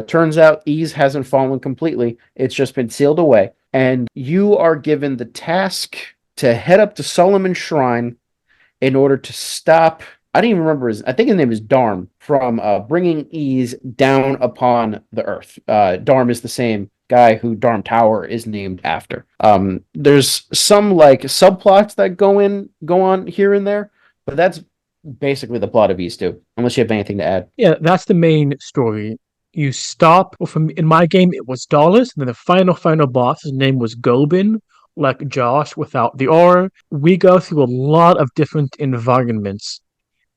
A: Turns out Ease hasn't fallen completely; it's just been sealed away, and you are given the task to head up to Solomon's Shrine in order to stop. I don't even remember his. I think his name is Darm from bringing Ease down upon the Earth. Darm is the same guy who Darm Tower is named after. There's some like subplots that go on here and there, but that's basically the plot of East 2, unless you have anything to add.
B: Yeah, that's the main story. You stop, well, from in my game, it was Dollars, and then the final boss, his name was Gobin, like Josh without the R. We go through a lot of different environments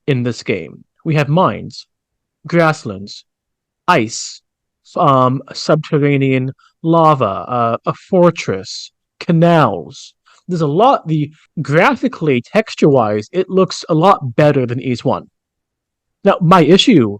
B: in this game. We have mines, grasslands, ice, subterranean lava, a fortress, canals. There's a lot. The graphically, texture-wise, it looks a lot better than East 1. Now, my issue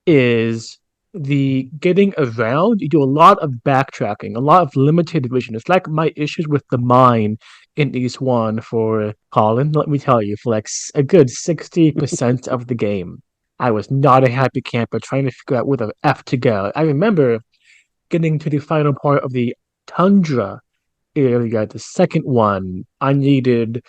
B: is the getting around. You do a lot of backtracking, a lot of limited vision. It's like my issues with the mine in East 1 for Colin. Let me tell you, for like a good 60% of the game, I was not a happy camper trying to figure out where the F to go. I remember getting to the final part of the Tundra area, the second one. I needed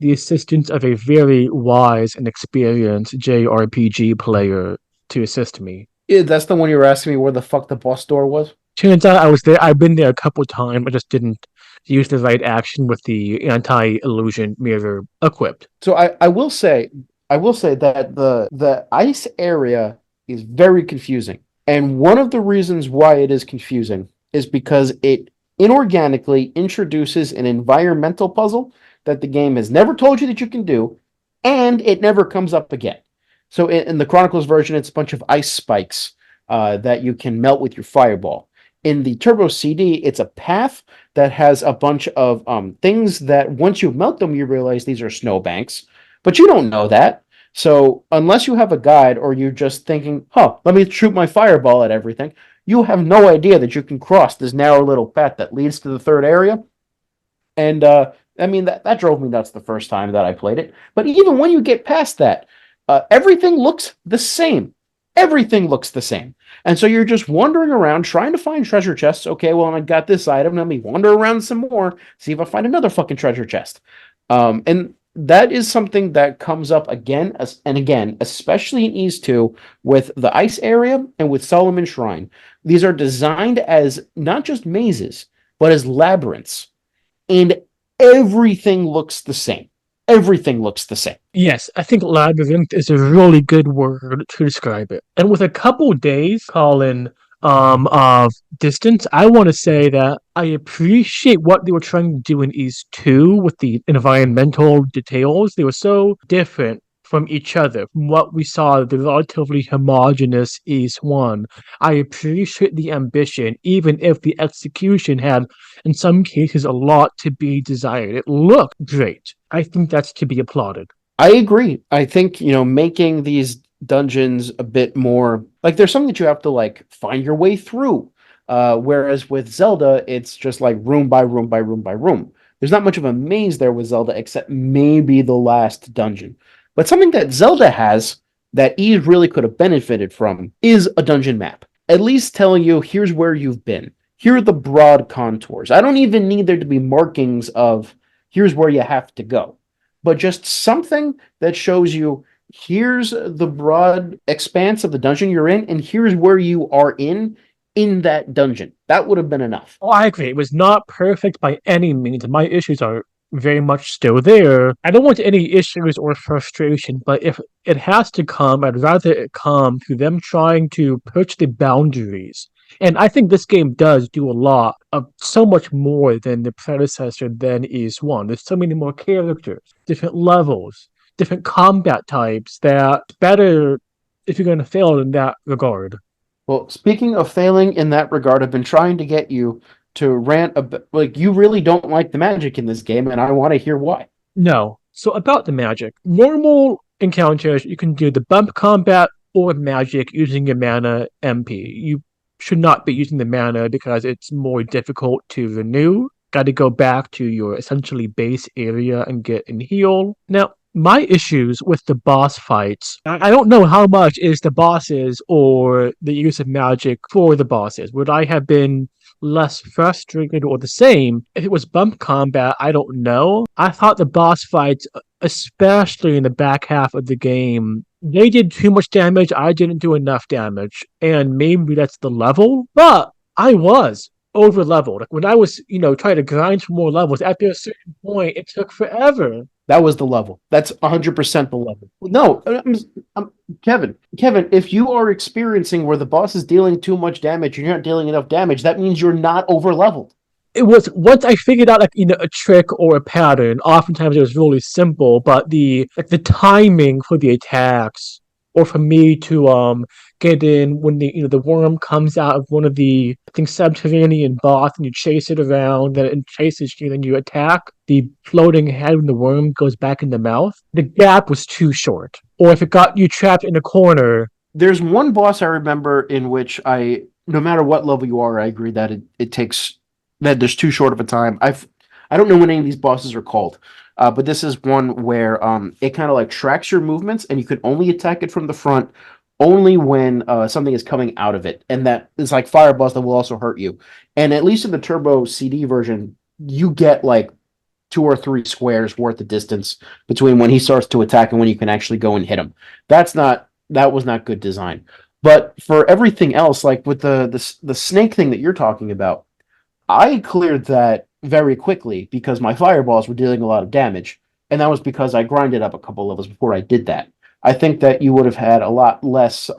B: the assistance of a very wise and experienced JRPG player to assist me.
A: Yeah, that's the one you were asking me where the fuck the boss door was.
B: Turns out I was there. I've been there a couple times. I just didn't use the right action with the anti-illusion mirror equipped.
A: So I will say that the ice area is very confusing. And one of the reasons why it is confusing is because it inorganically introduces an environmental puzzle that the game has never told you that you can do, and it never comes up again. So in the Chronicles version, it's a bunch of ice spikes that you can melt with your fireball. In the Turbo CD, it's a path that has a bunch of things that once you melt them, you realize these are snowbanks, but you don't know that. So unless you have a guide or you're just thinking, huh, let me shoot my fireball at everything, you have no idea that you can cross this narrow little path that leads to the third area. And I mean, that drove me nuts the first time that I played it. But even when you get past that, everything looks the same. Everything looks the same. And so you're just wandering around trying to find treasure chests. Okay, well, I got this item. Let me wander around some more, see if I find another fucking treasure chest. And that is something that comes up again and again, especially in Ease 2 with the ice area and with Solomon Shrine. These are designed as not just mazes, but as labyrinths. And everything looks the same. Everything looks the same.
B: Yes, I think labyrinth is a really good word to describe it. And with a couple days, Colin, of distance, I want to say that I appreciate what they were trying to do in East 2 with the environmental details. They were so different from each other, from what we saw, the relatively homogeneous East 1. I appreciate the ambition, even if the execution had, in some cases, a lot to be desired. It looked great. I think that's to be applauded.
A: I agree. I think, making these dungeons a bit more like there's something that you have to like find your way through. Whereas with Zelda, it's just like room by room by room by room. There's not much of a maze there with Zelda, except maybe the last dungeon. But something that Zelda has that Eve really could have benefited from is a dungeon map. At least telling you here's where you've been. Here are the broad contours. I don't even need there to be markings of here's where you have to go, but just something that shows you here's the broad expanse of the dungeon you're in, and here's where you are in that dungeon. That would have been enough.
B: Oh, I agree. It was not perfect by any means. My issues are very much still there. I don't want any issues or frustration, but if it has to come, I'd rather it come through them trying to push the boundaries. And I think this game does do a lot of so much more than the predecessor than is one. There's so many more characters, different levels, different combat types that better if you're going to fail in that regard.
A: Well, speaking of failing in that regard, I've been trying to get you to rant about like you really don't like the magic in this game, and I want to hear why.
B: No. So about the magic. Normal encounters, you can do the bump combat or magic using your mana MP. You should not be using the mana because it's more difficult to renew. Got to go back to your essentially base area and get and heal. Now, my issues with the boss fights, I don't know how much is the bosses or the use of magic for the bosses. Would I have been less frustrated or the same if it was bump combat? I don't know. I thought the boss fights, especially in the back half of the game, they did too much damage. I didn't do enough damage. And maybe that's the level, but I was over leveled. Like when I was, trying to grind for more levels, after a certain point, it took forever.
A: That was the level. That's 100% the level. No, Kevin. Kevin, if you are experiencing where the boss is dealing too much damage and you're not dealing enough damage, that means you're not over leveled.
B: It was once I figured out like a trick or a pattern. Oftentimes it was really simple, but the timing for the attacks, or for me to get in when the worm comes out of one of the I think subterranean baths and you chase it around, then it chases you, then you attack the floating head when the worm goes back in the mouth. The gap was too short, or if it got you trapped in a corner.
A: There's one boss I remember in which no matter what level you are, I agree that it takes that there's too short of a time. I don't know what any of these bosses are called, but this is one where it kind of like tracks your movements, and you can only attack it from the front, only when something is coming out of it, and that is like fireballs that will also hurt you. And at least in the Turbo CD version, you get like 2 or 3 squares worth of distance between when he starts to attack and when you can actually go and hit him. That was not good design. But for everything else, like with the snake thing that you're talking about, I cleared that very quickly because my fireballs were dealing a lot of damage, and that was because I grinded up a couple levels before I did that. I think that you would have had a lot less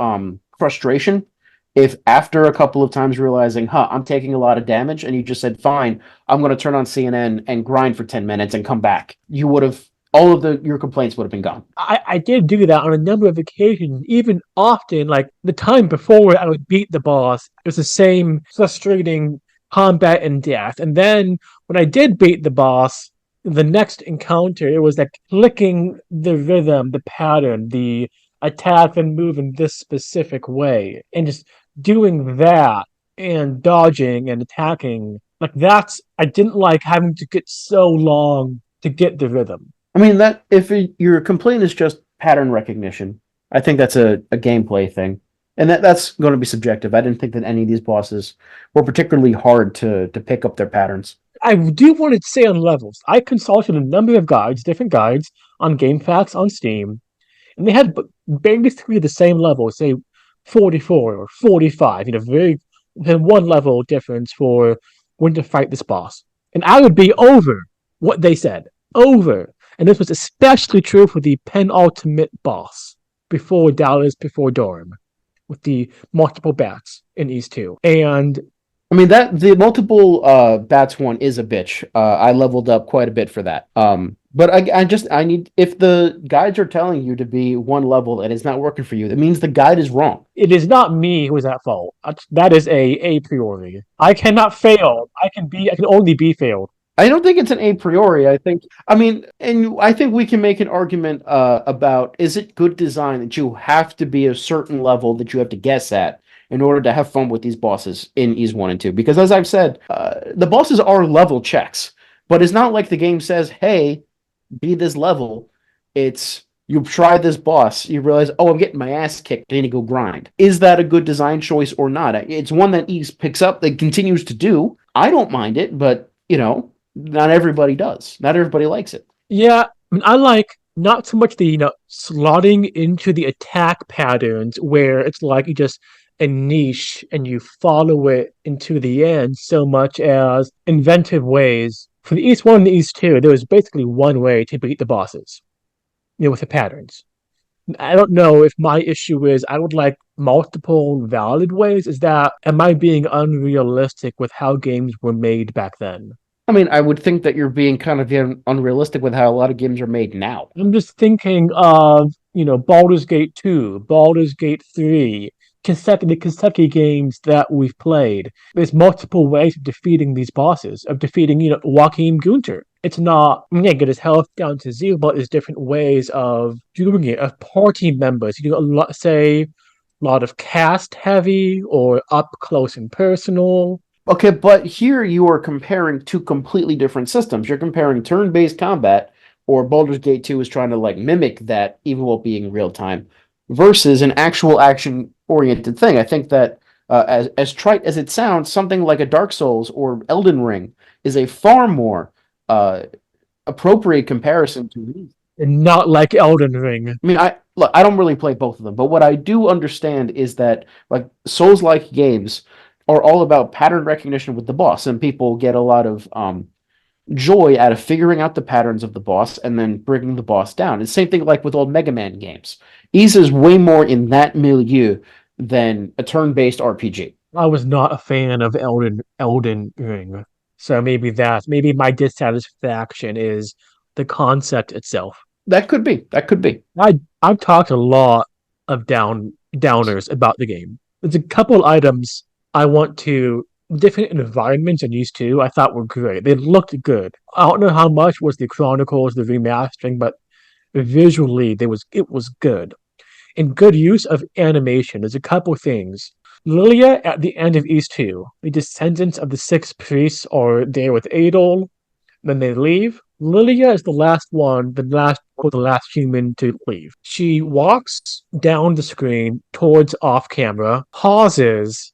A: frustration if after a couple of times realizing, I'm taking a lot of damage, and you just said, fine, I'm going to turn on CNN and grind for 10 minutes and come back. You would have, all of your complaints would have been gone.
B: I did do that on a number of occasions, even often, like the time before I would beat the boss, it was the same frustrating combat and death. And then when I did beat the boss, the next encounter, it was like clicking the rhythm, the pattern, the attack and move in this specific way, and just doing that and dodging and attacking. Like I didn't like having to get so long to get the rhythm.
A: I mean that if your complaint is just pattern recognition, I think that's a gameplay thing, and that's going to be subjective. I didn't think that any of these bosses were particularly hard to pick up their patterns.
B: I do want to say on levels. I consulted a number of guides, different guides on GameFAQs on Steam, and they had basically the same level, say 44 or 45, very one level difference for when to fight this boss. And I would be over what they said. Over. And this was especially true for the penultimate boss before Dallas, before Dorm, with the multiple bats in East 2. And
A: I mean that the multiple bats one is a bitch. I leveled up quite a bit for that. But I need if the guides are telling you to be one level and it's not working for you, that means the guide is wrong.
B: it is not me who is at fault. That is a priori. I cannot fail. I can only be failed.
A: I don't think it's an a priori. I mean, and I think we can make an argument about is it good design that you have to be a certain level that you have to guess at in order to have fun with these bosses in Ease 1 and 2. Because as I've said, the bosses are level checks, but it's not like the game says, hey, be this level. It's you try this boss, you realize, oh, I'm getting my ass kicked. I need to go grind. Is that a good design choice or not? It's one that Ease picks up, that continues to do. I don't mind it, but not everybody does. Not everybody likes it.
B: Yeah, I mean, I like not so much the slotting into the attack patterns where it's like you just a niche and you follow it into the end so much as inventive ways. For the East 1 and the East 2, there was basically one way to beat the bosses, with the patterns. I don't know if my issue is I would like multiple valid ways. Is that am I being unrealistic with how games were made back then?
A: I mean, I would think that you're being kind of unrealistic with how a lot of games are made now.
B: I'm just thinking of, Baldur's Gate 2, Baldur's Gate 3, consecutive games that we've played. There's multiple ways of defeating these bosses, of defeating, Joachim Gunter. It's not, get his health down to zero, but there's different ways of doing it, of party members. You do a lot, say, a lot of cast heavy or up close and personal.
A: Okay, but here you are comparing two completely different systems. You're comparing turn-based combat, or Baldur's Gate 2 is trying to like mimic that even while being real time, versus an actual action-oriented thing. I think that as trite as it sounds, something like a Dark Souls or Elden Ring is a far more uh, appropriate comparison to these.
B: And not like Elden Ring.
A: I mean, I don't really play both of them, but what I do understand is that like Souls-like games are all about pattern recognition with the boss, and people get a lot of joy out of figuring out the patterns of the boss and then bringing the boss down. It's the same thing like with old Mega Man games. Ys is way more in that milieu than a turn-based RPG.
B: I was not a fan of Elden Ring. So maybe my dissatisfaction is the concept itself.
A: That could be. That could be.
B: I've talked a lot of downers about the game. There's a couple items I want to different environments and used to I thought were great. They looked good. I don't know how much was the Chronicles, the remastering, but visually it was good. In good use of animation, there's a couple things. Lilia at the end of East 2, the descendants of the six priests are there with Adol, then they leave. Lilia is the last one, the last human to leave. She walks down the screen towards off camera, pauses,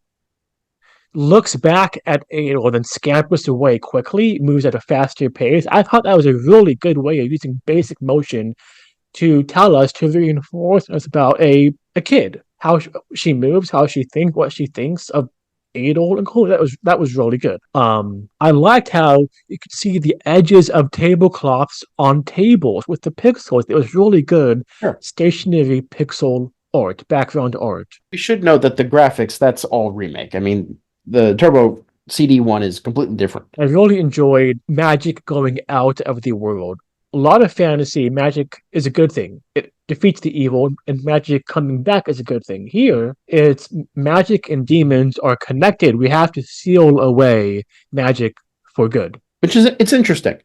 B: looks back at Adol, then scampers away quickly, moves at a faster pace. I thought that was a really good way of using basic motion to tell us, to reinforce us about a kid, how she moves, how she thinks, what she thinks of Adol and Colin. That was really good. I liked how you could see the edges of tablecloths on tables with the pixels. It was really good.
A: Sure.
B: Stationary pixel art, background art.
A: We should note that the graphics, that's all remake. I mean, the Turbo CD one is completely different.
B: I really enjoyed magic going out of the world. A lot of fantasy, magic is a good thing. It defeats the evil, and magic coming back is a good thing. Here, it's magic and demons are connected. We have to seal away magic for good.
A: Which is it's interesting.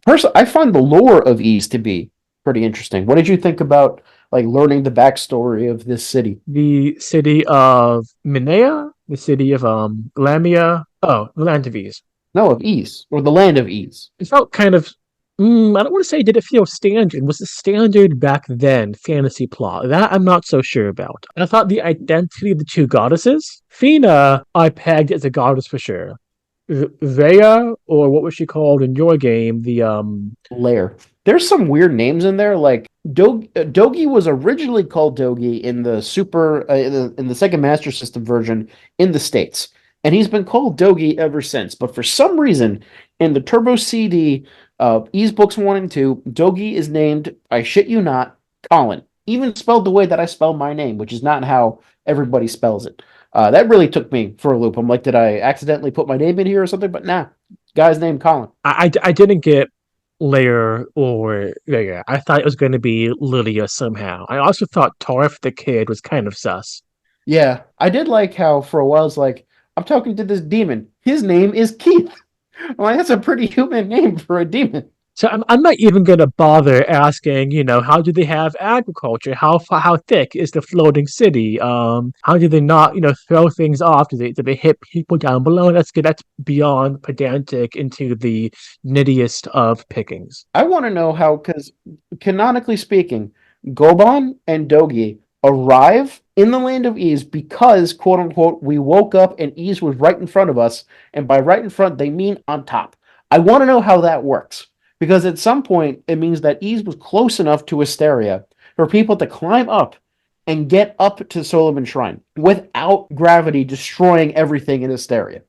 A: Personally, I find the lore of Ys to be pretty interesting. What did you think about like learning the backstory of this city?
B: The city of Minea, the city of Lamia, oh, the land of Ys.
A: No, of Ys, or the land of Ys.
B: It felt kind of I don't want to say did it feel standard. Was it standard back then fantasy plot? That I'm not so sure about. I thought the identity of the two goddesses, Fina, I pegged as a goddess for sure. Rhea, or what was she called in your game? The
A: Lair. There's some weird names in there. Like Dogi was originally called Dogi in the in the Sega Master System version in the States, and he's been called Dogi ever since. But for some reason, in the Turbo CD, Ys Books 1 and 2, Dogi is named, I shit you not, Colin. Even spelled the way that I spell my name, which is not how everybody spells it. That really took me for a loop. I'm like, did I accidentally put my name in here or something? But nah, guy's name Colin.
B: I didn't get Lair or Rhea. I thought it was going to be Lydia somehow. I also thought Torf the kid was kind of sus.
A: Yeah, I did like how for a while it's like, I'm talking to this demon. His name is Keith. I'm like, that's a pretty human name for a demon.
B: So I'm not even going to bother asking, how do they have agriculture? How thick is the floating city? How do they not, throw things off? Do they hit people down below? That's beyond pedantic into the nittiest of pickings.
A: I want to know how, because canonically speaking, Goban and Dogi arrive in the land of Ys because, quote unquote, we woke up and Ys was right in front of us. And by right in front, they mean on top. I want to know how that works. Because at some point, it means that Ys was close enough to Asteria for people to climb up and get up to Solomon Shrine without gravity destroying everything in Asteria.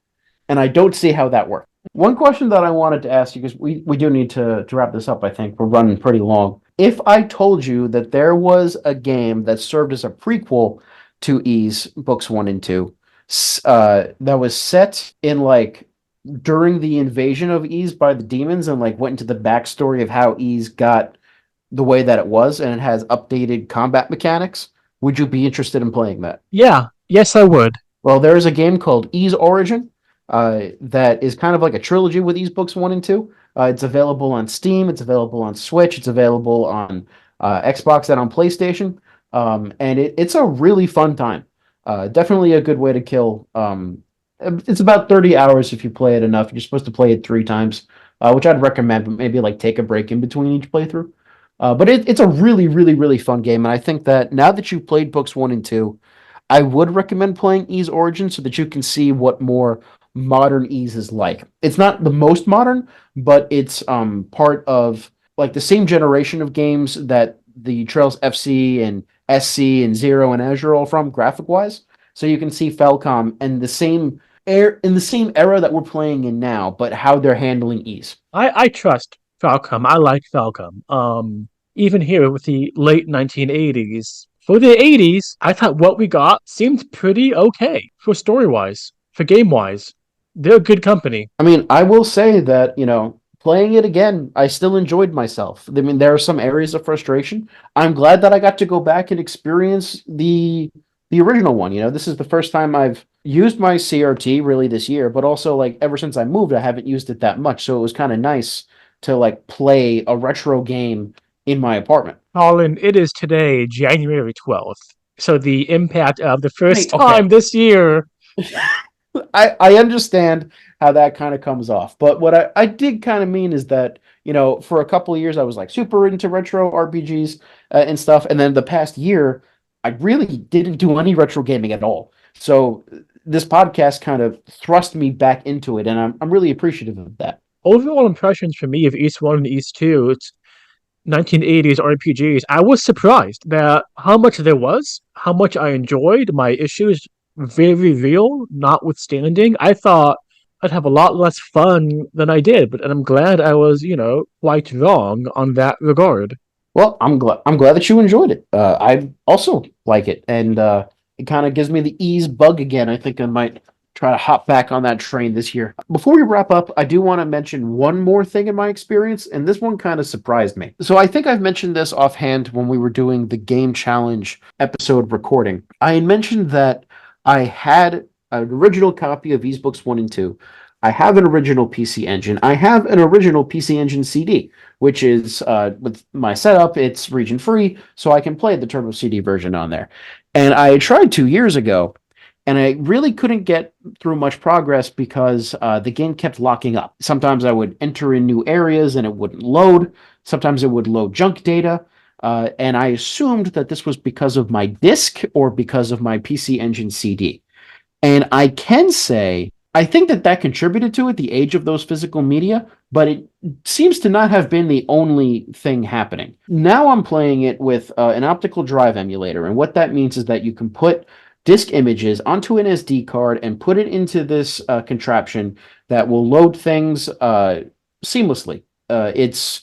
A: And I don't see how that works. One question that I wanted to ask you, because we do need to wrap this up, I think. We're running pretty long. If I told you that there was a game that served as a prequel to Ys Books 1 and 2, that was set in like during the invasion of Ys by the demons and like went into the backstory of how Ys got the way that it was and it has updated combat mechanics, would you be interested in playing that?
B: Yeah, yes, I would.
A: Well, there is a game called Ys Origin that is kind of like a trilogy with Ys Books 1 and 2. It's available on Steam, it's available on Switch, it's available on Xbox and on PlayStation. And it's a really fun time. Definitely a good way to kill. It's about 30 hours if you play it enough. You're supposed to play it 3 times, which I'd recommend, but maybe like take a break in between each playthrough. But it's a really, really, really fun game. And I think that now that you've played Books 1 and 2, I would recommend playing Ys Origin so that you can see what more modern Ys is like. It's not the most modern, but it's part of like the same generation of games that the Trails FC and SC and Zero and Azure are all from graphic wise. So you can see Falcom and the same in the same era that we're playing in now, but how they're handling Ys.
B: I trust Falcom. I like Falcom. Even here with the late 1980s. For the 80s, I thought what we got seemed pretty okay for story wise, for game wise. They're good company.
A: I mean, I will say that, playing it again, I still enjoyed myself. I mean, there are some areas of frustration. I'm glad that I got to go back and experience the original one. This is the first time I've used my CRT really this year, but also like ever since I moved, I haven't used it that much. So it was kind of nice to like play a retro game in my apartment.
B: Colin, it is today, January 12th. So the impact of the first
A: Hey, okay.
B: time this year.
A: I understand how that kind of comes off. But what I did kind of mean is that, for a couple of years, I was like super into retro RPGs and stuff. And then the past year, I really didn't do any retro gaming at all. So this podcast kind of thrust me back into it. And I'm really appreciative of that.
B: Overall impressions for me of East 1 and East 2, it's 1980s RPGs. I was surprised that how much there was, how much I enjoyed. My issues very real, notwithstanding. I thought I'd have a lot less fun than I did, but and I'm glad I was, quite wrong on that regard.
A: Well, I'm glad that you enjoyed it. I also like it, and it kind of gives me the ease bug again. I think I might try to hop back on that train this year. Before we wrap up, I do want to mention one more thing in my experience, and this one kind of surprised me. So I think I've mentioned this offhand when we were doing the Game Challenge episode recording. I had mentioned that I had an original copy of Ys Books 1 and 2. I have an original PC Engine. I have an original PC Engine CD, which is with my setup, it's region free, so I can play the Turbo CD version on there. And I tried 2 years ago, And I really couldn't get through much progress because the game kept locking up. Sometimes I would enter in new areas and it wouldn't load. Sometimes it would load junk data. And I assumed that this was because of my disk or because of my PC Engine CD. And I can say, I think that that contributed to it, the age of those physical media, but it seems to not have been the only thing happening. Now I'm playing it with an optical drive emulator. And what that means is that you can put disk images onto an SD card and put it into this contraption that will load things seamlessly. It's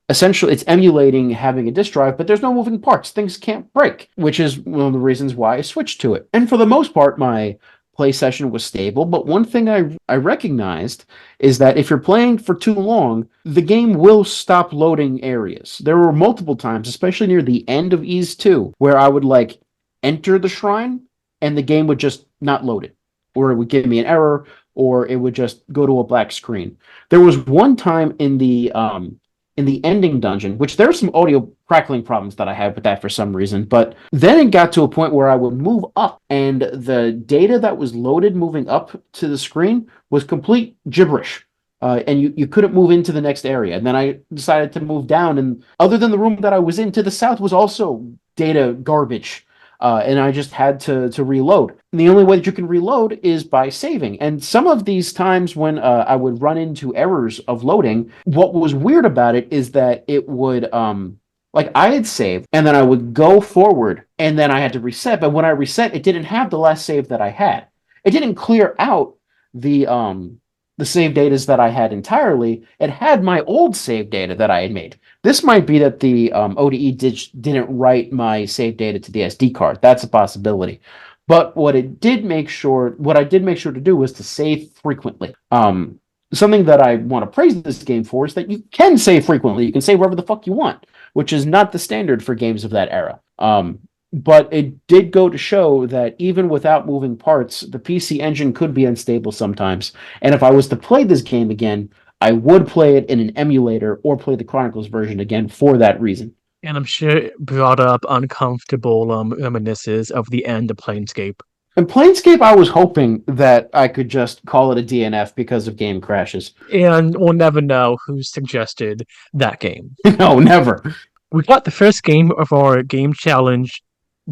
A: essentially it's emulating having a disk drive, but there's no moving parts. Things can't break, which is one of the reasons why I switched to it. And for the most part, my play session was stable. But one thing I recognized is that if you're playing for too long, the game will stop loading areas. There were multiple times, especially near the end of Ease 2, where I would like enter the shrine and the game would just not load it, or it would give me an error, or it would just go to a black screen. There was one time in the ending dungeon, which there's some audio crackling problems that I had with that for some reason, but then it got to a point where I would move up and the data that was loaded moving up to the screen was complete gibberish. And you couldn't move into the next area. And then I decided to move down, and other than the room that I was in, to the south was also data garbage. And I just had to reload. And the only way that you can reload is by saving. And some of these times when I would run into errors of loading, what was weird about it is that it would like I had saved and then I would go forward and then I had to reset. But when I reset, it didn't have the last save that I had. It didn't clear out the save data that I had entirely. It had my old save data that I had made. This might be that the ODE didn't write my save data to the SD card. That's a possibility. But what I did make sure to do was to save frequently. Something that I want to praise this game for is that you can save frequently. You can save wherever the fuck you want, which is not the standard for games of that era. But it did go to show that even without moving parts, the PC Engine could be unstable sometimes. And if I was to play this game again, I would play it in an emulator or play the Chronicles version again for that reason.
B: And I'm sure it brought up uncomfortable reminiscences of the end of Planescape.
A: In Planescape, I was hoping that I could just call it a DNF because of game crashes.
B: And we'll never know who suggested that game.
A: No, never.
B: We got the first game of our game challenge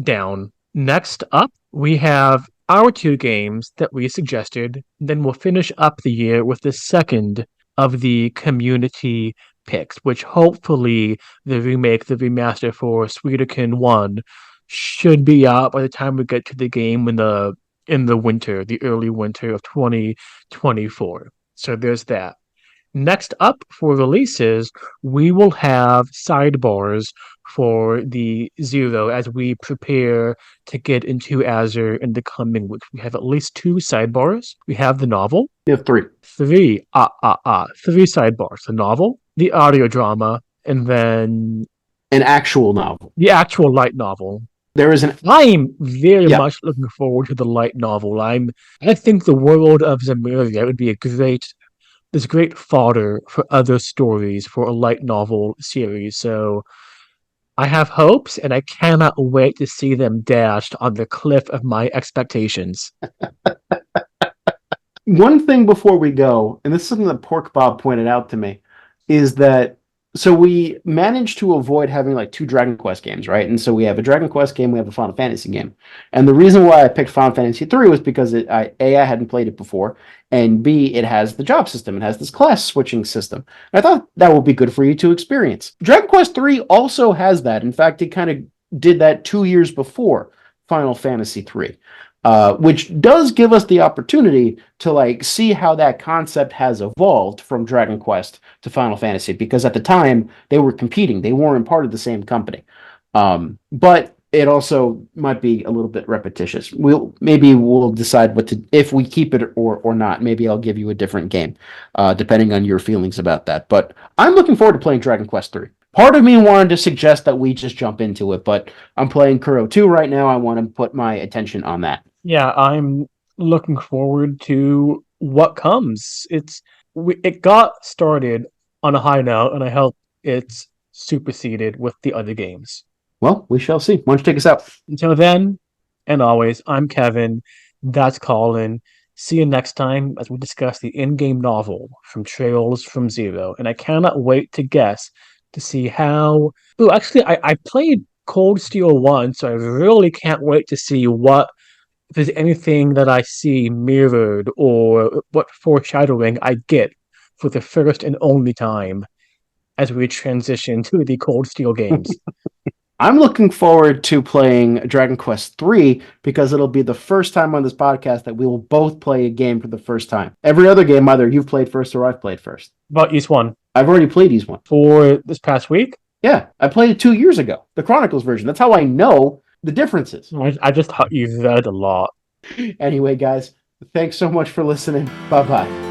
B: down. Next up, we have our two games that we suggested. Then we'll finish up the year with the second of the community picks, which hopefully the remaster for Suikoden 1 should be out by the time we get to the game in the winter, the early winter of 2024. So there's that. Next up for releases, we will have sidebars for the Zero as we prepare to get into Azure in the coming weeks. We have at least two sidebars. We have the novel.
A: You have three.
B: Three sidebars. The novel, the audio drama, and then
A: An actual novel.
B: the actual light novel.
A: There is an
B: I'm very much looking forward to the light novel. I think the world of Zemuria would be there's great fodder for other stories for a light novel series. So I have hopes, and I cannot wait to see them dashed on the cliff of my expectations.
A: one thing before we go, and this is something that Pork Bob pointed out to me, is that so we managed to avoid having like two Dragon Quest games, right? And so we have a Dragon Quest game, we have a Final Fantasy game. And the reason why I picked Final Fantasy 3 was because I hadn't played it before, and B, it has the job system, it has this class switching system. And I thought that would be good for you to experience. Dragon Quest 3 also has that. In fact, it kind of did that 2 years before Final Fantasy 3. Which does give us the opportunity to like see how that concept has evolved from Dragon Quest to Final Fantasy, because at the time they were competing, they weren't part of the same company. But it also might be a little bit repetitious. We'll decide if we keep it or not. Maybe I'll give you a different game, depending on your feelings about that. But I'm looking forward to playing Dragon Quest 3. Part of me wanted to suggest that we just jump into it, but I'm playing Kuro 2 right now. I want to put my attention on that.
B: Yeah, I'm looking forward to what comes. It got started on a high note, and I hope it's superseded with the other games.
A: Well, we shall see. Why don't you take us out?
B: Until then, and always, I'm Kevin. That's Colin. See you next time as we discuss the in-game novel from Trails from Zero. And I cannot wait to guess to see how. Oh, actually, I played Cold Steel 1, so I really can't wait to see what if there's anything that I see mirrored or what foreshadowing I get for the first and only time as we transition to the Cold Steel games.
A: I'm looking forward to playing Dragon Quest 3 because it'll be the first time on this podcast that we will both play a game for the first time. Every other game, either you've played first or I've played first.
B: About each one
A: I've already played East one.
B: for this past week.
A: Yeah, I played it 2 years ago, the Chronicles version. That's how I know the differences.
B: I just thought you read a lot.
A: Anyway, guys, thanks so much for listening. Bye bye.